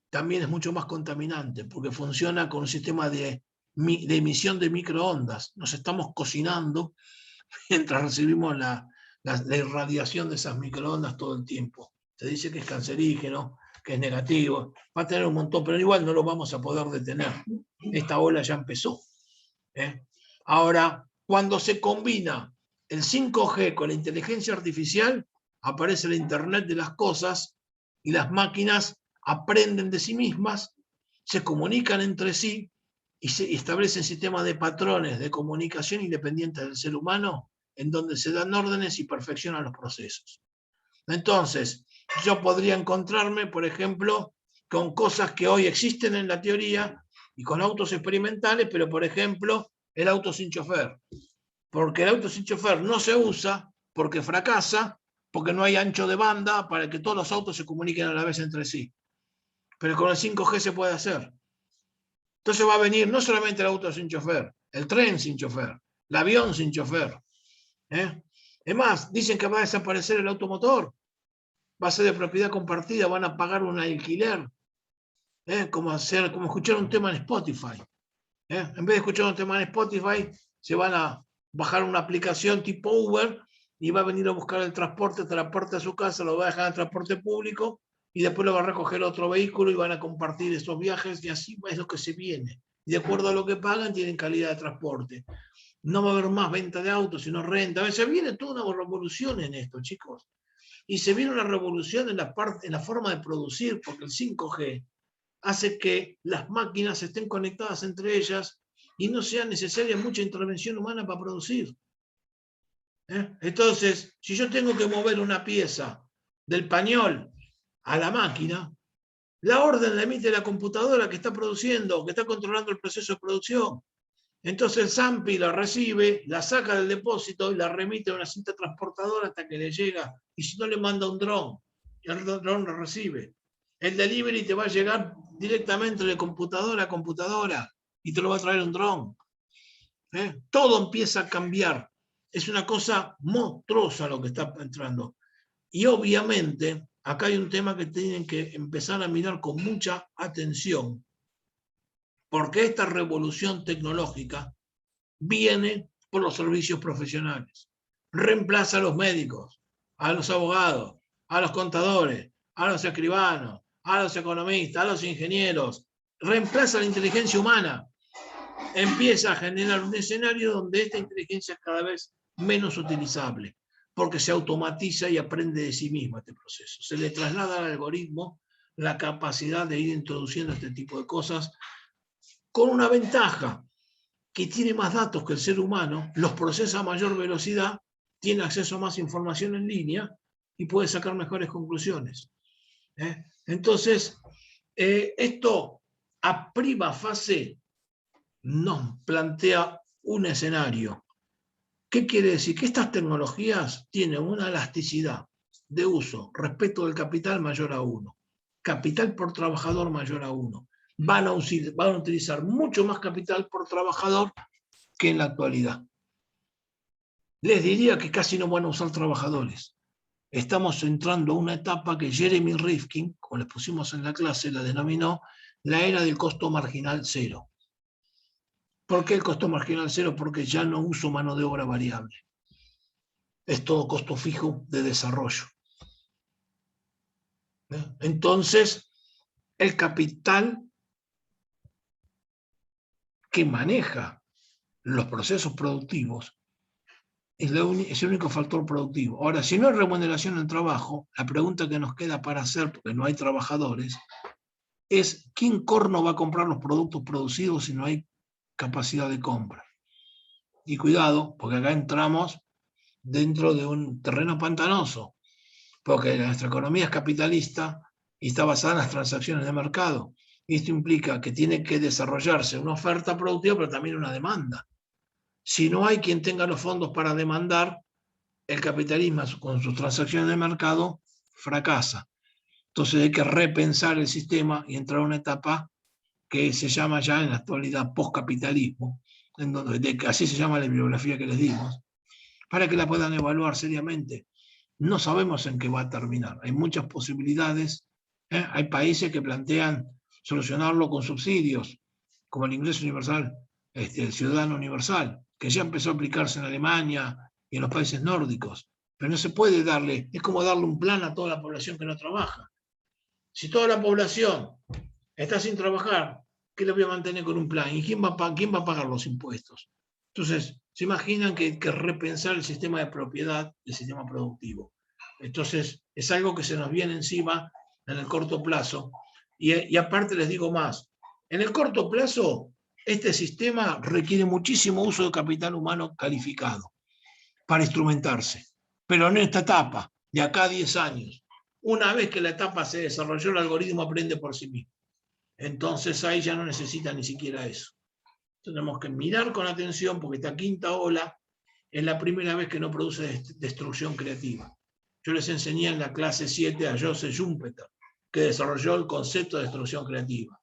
También es mucho más contaminante porque funciona con un sistema de emisión de microondas. Nos estamos cocinando mientras recibimos la irradiación de esas microondas todo el tiempo. Se dice que es cancerígeno, que es negativo, va a tener un montón, pero igual no lo vamos a poder detener. Esta ola ya empezó. Ahora, cuando se combina el 5G con la inteligencia artificial, aparece el Internet de las cosas y las máquinas aprenden de sí mismas, se comunican entre sí y se establecen sistemas de patrones de comunicación independientes del ser humano en donde se dan órdenes y perfeccionan los procesos. Entonces, yo podría encontrarme, por ejemplo, con cosas que hoy existen en la teoría y con autos experimentales, pero, por ejemplo, el auto sin chofer. Porque el auto sin chofer no se usa, porque fracasa, porque no hay ancho de banda para que todos los autos se comuniquen a la vez entre sí. Pero con el 5G se puede hacer. Entonces va a venir no solamente el auto sin chofer, el tren sin chofer, el avión sin chofer. Es más, dicen que va a desaparecer el automotor, va a ser de propiedad compartida, van a pagar un alquiler, como escuchar un tema en Spotify. En vez de escuchar un tema en Spotify, se van a bajar una aplicación tipo Uber y va a venir a buscar el transporte hasta la puerta de su casa, lo va a dejar en el transporte público y después lo va a recoger otro vehículo y van a compartir esos viajes y así es lo que se viene. Y de acuerdo a lo que pagan, tienen calidad de transporte. No va a haber más venta de autos, sino renta. A veces viene toda una revolución en esto, chicos. Y se viene una revolución en la forma de producir, porque el 5G hace que las máquinas estén conectadas entre ellas y no sea necesaria mucha intervención humana para producir. Entonces, si yo tengo que mover una pieza del pañol a la máquina, la orden la emite la computadora que está produciendo, que está controlando el proceso de producción. Entonces el SAMPI la recibe, la saca del depósito y la remite a una cinta transportadora hasta que le llega. Y si no, le manda un dron. Y el dron lo recibe. El delivery te va a llegar directamente de computadora a computadora y te lo va a traer un dron. Todo empieza a cambiar. Es una cosa monstruosa lo que está entrando. Y obviamente, acá hay un tema que tienen que empezar a mirar con mucha atención, porque esta revolución tecnológica viene por los servicios profesionales. Reemplaza a los médicos, a los abogados, a los contadores, a los escribanos, a los economistas, a los ingenieros. Reemplaza la inteligencia humana. Empieza a generar un escenario donde esta inteligencia es cada vez menos utilizable, porque se automatiza y aprende de sí misma este proceso. Se le traslada al algoritmo la capacidad de ir introduciendo este tipo de cosas con una ventaja, que tiene más datos que el ser humano, los procesa a mayor velocidad, tiene acceso a más información en línea y puede sacar mejores conclusiones. Entonces, esto a prima fase nos plantea un escenario. ¿Qué quiere decir? Que estas tecnologías tienen una elasticidad de uso respecto del capital mayor a 1, capital por trabajador mayor a 1. Van a utilizar mucho más capital por trabajador que en la actualidad. Les diría que casi no van a usar trabajadores. Estamos entrando a una etapa que Jeremy Rifkin, como les pusimos en la clase, la denominó la era del costo marginal cero. ¿Por qué el costo marginal cero? Porque ya no uso mano de obra variable. Es todo costo fijo de desarrollo. Entonces, el capital que maneja los procesos productivos es el único factor productivo. Ahora, si no hay remuneración en el trabajo, la pregunta que nos queda para hacer, porque no hay trabajadores, es ¿quién corno va a comprar los productos producidos si no hay capacidad de compra? Y cuidado, porque acá entramos dentro de un terreno pantanoso, porque nuestra economía es capitalista y está basada en las transacciones de mercado. Y esto implica que tiene que desarrollarse una oferta productiva, pero también una demanda. Si no hay quien tenga los fondos para demandar, el capitalismo con sus transacciones de mercado fracasa. Entonces hay que repensar el sistema y entrar a una etapa que se llama ya en la actualidad postcapitalismo, en donde, así se llama la bibliografía que les dimos, para que la puedan evaluar seriamente. No sabemos en qué va a terminar. Hay muchas posibilidades. Hay países que plantean solucionarlo con subsidios, como el ingreso universal, el ciudadano universal, que ya empezó a aplicarse en Alemania y en los países nórdicos. Pero no se puede darle, es como darle un plan a toda la población que no trabaja. Si toda la población está sin trabajar, ¿qué le voy a mantener con un plan? ¿Y quién va a pagar los impuestos? Entonces, se imaginan que hay que repensar el sistema de propiedad, el sistema productivo. Entonces, es algo que se nos viene encima en el corto plazo. Y aparte les digo más, en el corto plazo, este sistema requiere muchísimo uso de capital humano calificado para instrumentarse. Pero en esta etapa, de acá a 10 años, una vez que la etapa se desarrolló, el algoritmo aprende por sí mismo. Entonces ahí ya no necesita ni siquiera eso. Tenemos que mirar con atención porque esta quinta ola es la primera vez que no produce destrucción creativa. Yo les enseñé en la clase 7 a Joseph Schumpeter, que desarrolló el concepto de destrucción creativa.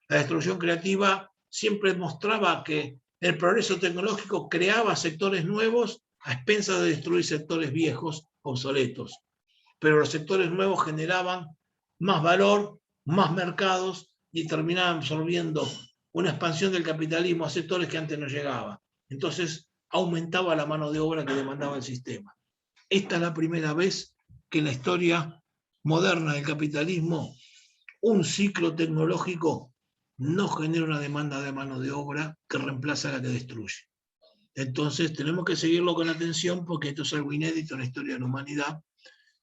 La destrucción creativa siempre mostraba que el progreso tecnológico creaba sectores nuevos a expensas de destruir sectores viejos, obsoletos. Pero los sectores nuevos generaban más valor, más mercados y terminaban absorbiendo una expansión del capitalismo a sectores que antes no llegaban. Entonces aumentaba la mano de obra que demandaba el sistema. Esta es la primera vez que en la historia moderna del capitalismo un ciclo tecnológico no genera una demanda de mano de obra que reemplaza a la que destruye. Entonces tenemos que seguirlo con atención porque esto es algo inédito en la historia de la humanidad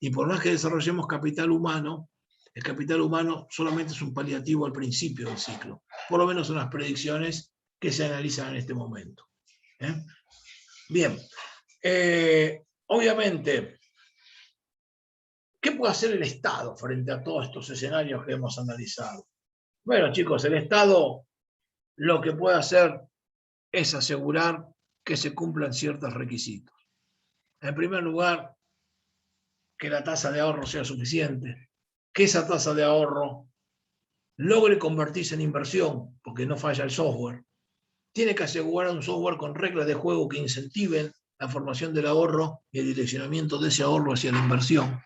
y por más que desarrollemos capital humano, el capital humano solamente es un paliativo al principio del ciclo, por lo menos son las predicciones que se analizan en este momento. Bien, obviamente, ¿qué puede hacer el Estado frente a todos estos escenarios que hemos analizado? Bueno, chicos, el Estado lo que puede hacer es asegurar que se cumplan ciertos requisitos. En primer lugar, que la tasa de ahorro sea suficiente, que esa tasa de ahorro logre convertirse en inversión, porque no falla el software. Tiene que asegurar un software con reglas de juego que incentiven la formación del ahorro y el direccionamiento de ese ahorro hacia la inversión.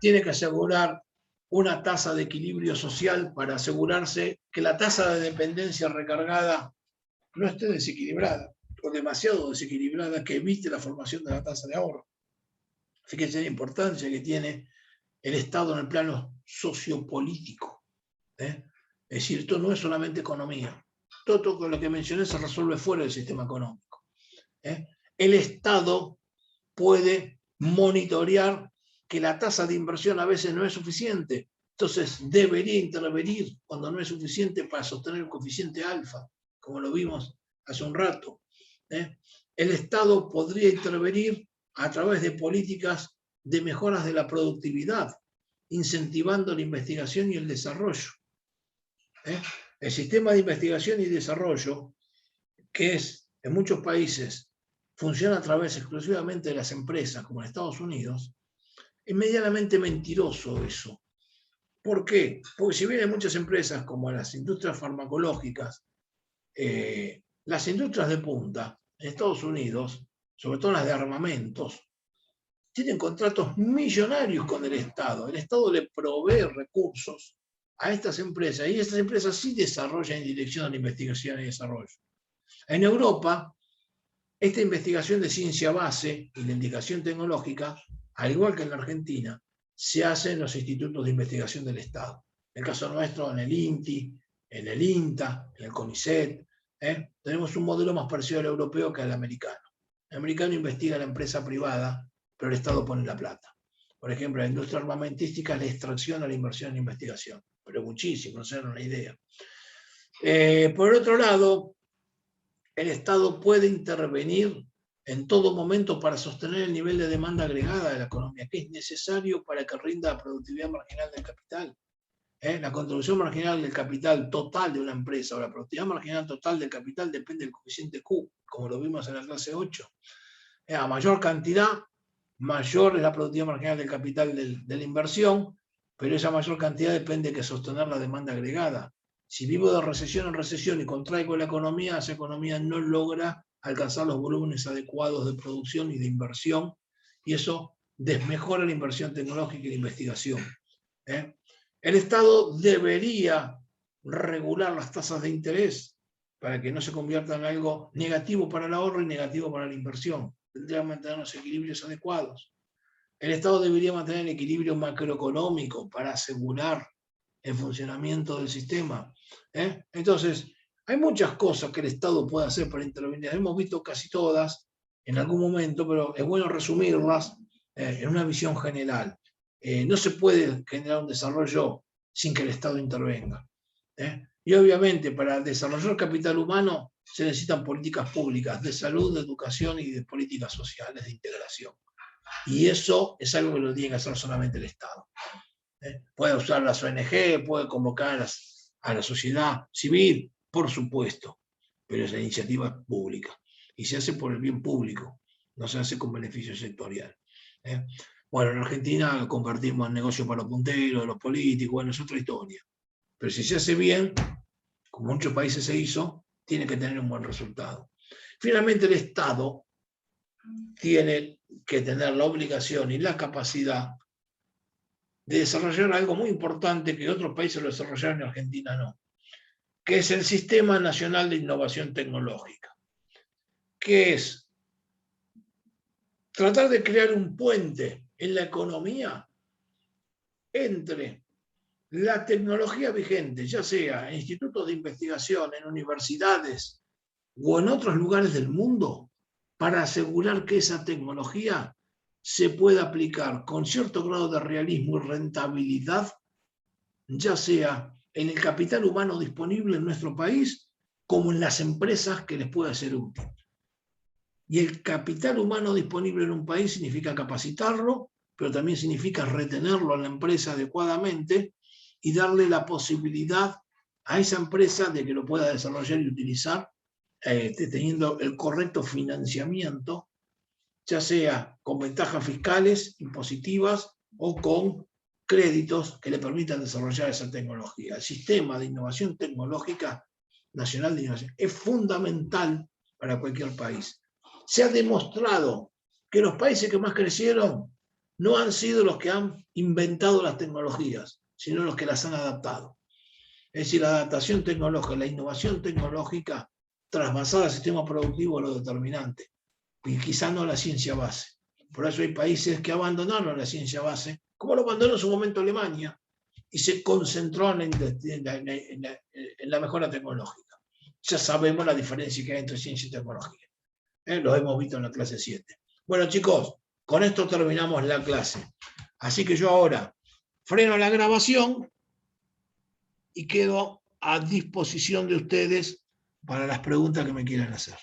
Tiene que asegurar una tasa de equilibrio social para asegurarse que la tasa de dependencia recargada no esté desequilibrada o demasiado desequilibrada que evite la formación de la tasa de ahorro. Fíjense la importancia que tiene el Estado en el plano sociopolítico. Es decir, esto no es solamente economía. Todo lo que mencioné se resuelve fuera del sistema económico. El Estado puede monitorear que la tasa de inversión a veces no es suficiente Entonces debería intervenir cuando no es suficiente para sostener el coeficiente alfa, como lo vimos hace un rato. El Estado podría intervenir a través de políticas de mejoras de la productividad, incentivando la investigación y el desarrollo. El sistema de investigación y desarrollo, que es en muchos países funciona a través exclusivamente de las empresas, como en Estados Unidos, es medianamente mentiroso eso. ¿Por qué? Porque si bien hay muchas empresas como las industrias farmacológicas, las industrias de punta en Estados Unidos, sobre todo las de armamentos, tienen contratos millonarios con el Estado. El Estado le provee recursos a estas empresas y estas empresas sí desarrollan en dirección a la investigación y desarrollo. En Europa, esta investigación de ciencia base y la indicación tecnológica, al igual que en la Argentina, se hace en los institutos de investigación del Estado. En el caso nuestro, en el INTI, en el INTA, en el CONICET, tenemos un modelo más parecido al europeo que al americano. El americano investiga a la empresa privada, pero el Estado pone la plata. Por ejemplo, la industria armamentística le extracciona la inversión en investigación, pero muchísimo, no se dan una idea. Por el otro lado, el Estado puede intervenir en todo momento para sostener el nivel de demanda agregada de la economía, que es necesario para que rinda la productividad marginal del capital. La contribución marginal del capital total de una empresa o la productividad marginal total del capital depende del coeficiente Q, como lo vimos en la clase 8. A mayor cantidad, mayor es la productividad marginal del capital de la inversión, pero esa mayor cantidad depende de que sostener la demanda agregada. Si vivo de recesión en recesión y contraigo la economía, esa economía no logra alcanzar los volúmenes adecuados de producción y de inversión, y eso desmejora la inversión tecnológica y la investigación. El Estado debería regular las tasas de interés para que no se conviertan en algo negativo para el ahorro y negativo para la inversión. Tendría que mantener los equilibrios adecuados. El Estado debería mantener el equilibrio macroeconómico para asegurar el funcionamiento del sistema. Entonces, hay muchas cosas que el Estado puede hacer para intervenir. Hemos visto casi todas en algún momento, pero es bueno resumirlas en una visión general. No se puede generar un desarrollo sin que el Estado intervenga. Y obviamente para desarrollar capital humano se necesitan políticas públicas de salud, de educación y de políticas sociales de integración. Y eso es algo que lo tiene que hacer solamente el Estado. Puede usar las ONG, puede convocar a la sociedad civil, por supuesto, pero esa iniciativa es pública y se hace por el bien público, no se hace con beneficio sectorial. Bueno, en Argentina compartimos el negocio para los punteros, los políticos, bueno, es otra historia. Pero si se hace bien, como en muchos países se hizo, tiene que tener un buen resultado. Finalmente, el Estado tiene que tener la obligación y la capacidad de desarrollar algo muy importante que otros países lo desarrollaron y Argentina no, que es el Sistema Nacional de Innovación Tecnológica, que es tratar de crear un puente en la economía entre la tecnología vigente, ya sea en institutos de investigación, en universidades o en otros lugares del mundo, para asegurar que esa tecnología se pueda aplicar con cierto grado de realismo y rentabilidad, ya sea en el capital humano disponible en nuestro país, como en las empresas que les pueda ser útil. Y el capital humano disponible en un país significa capacitarlo, pero también significa retenerlo en la empresa adecuadamente y darle la posibilidad a esa empresa de que lo pueda desarrollar y utilizar teniendo el correcto financiamiento, ya sea con ventajas fiscales impositivas o con créditos que le permitan desarrollar esa tecnología. El sistema de innovación tecnológica nacional de innovación es fundamental para cualquier país. Se ha demostrado que los países que más crecieron no han sido los que han inventado las tecnologías, sino los que las han adaptado. Es decir, la adaptación tecnológica, la innovación tecnológica trasvasada al sistema productivo es lo determinante, y quizá no la ciencia base. Por eso hay países que abandonaron la ciencia base, como lo abandonó en su momento Alemania, y se concentró en la mejora tecnológica. Ya sabemos la diferencia que hay entre ciencia y tecnología. Lo hemos visto en la clase 7. Bueno, chicos, con esto terminamos la clase. Así que yo ahora freno la grabación y quedo a disposición de ustedes para las preguntas que me quieran hacer.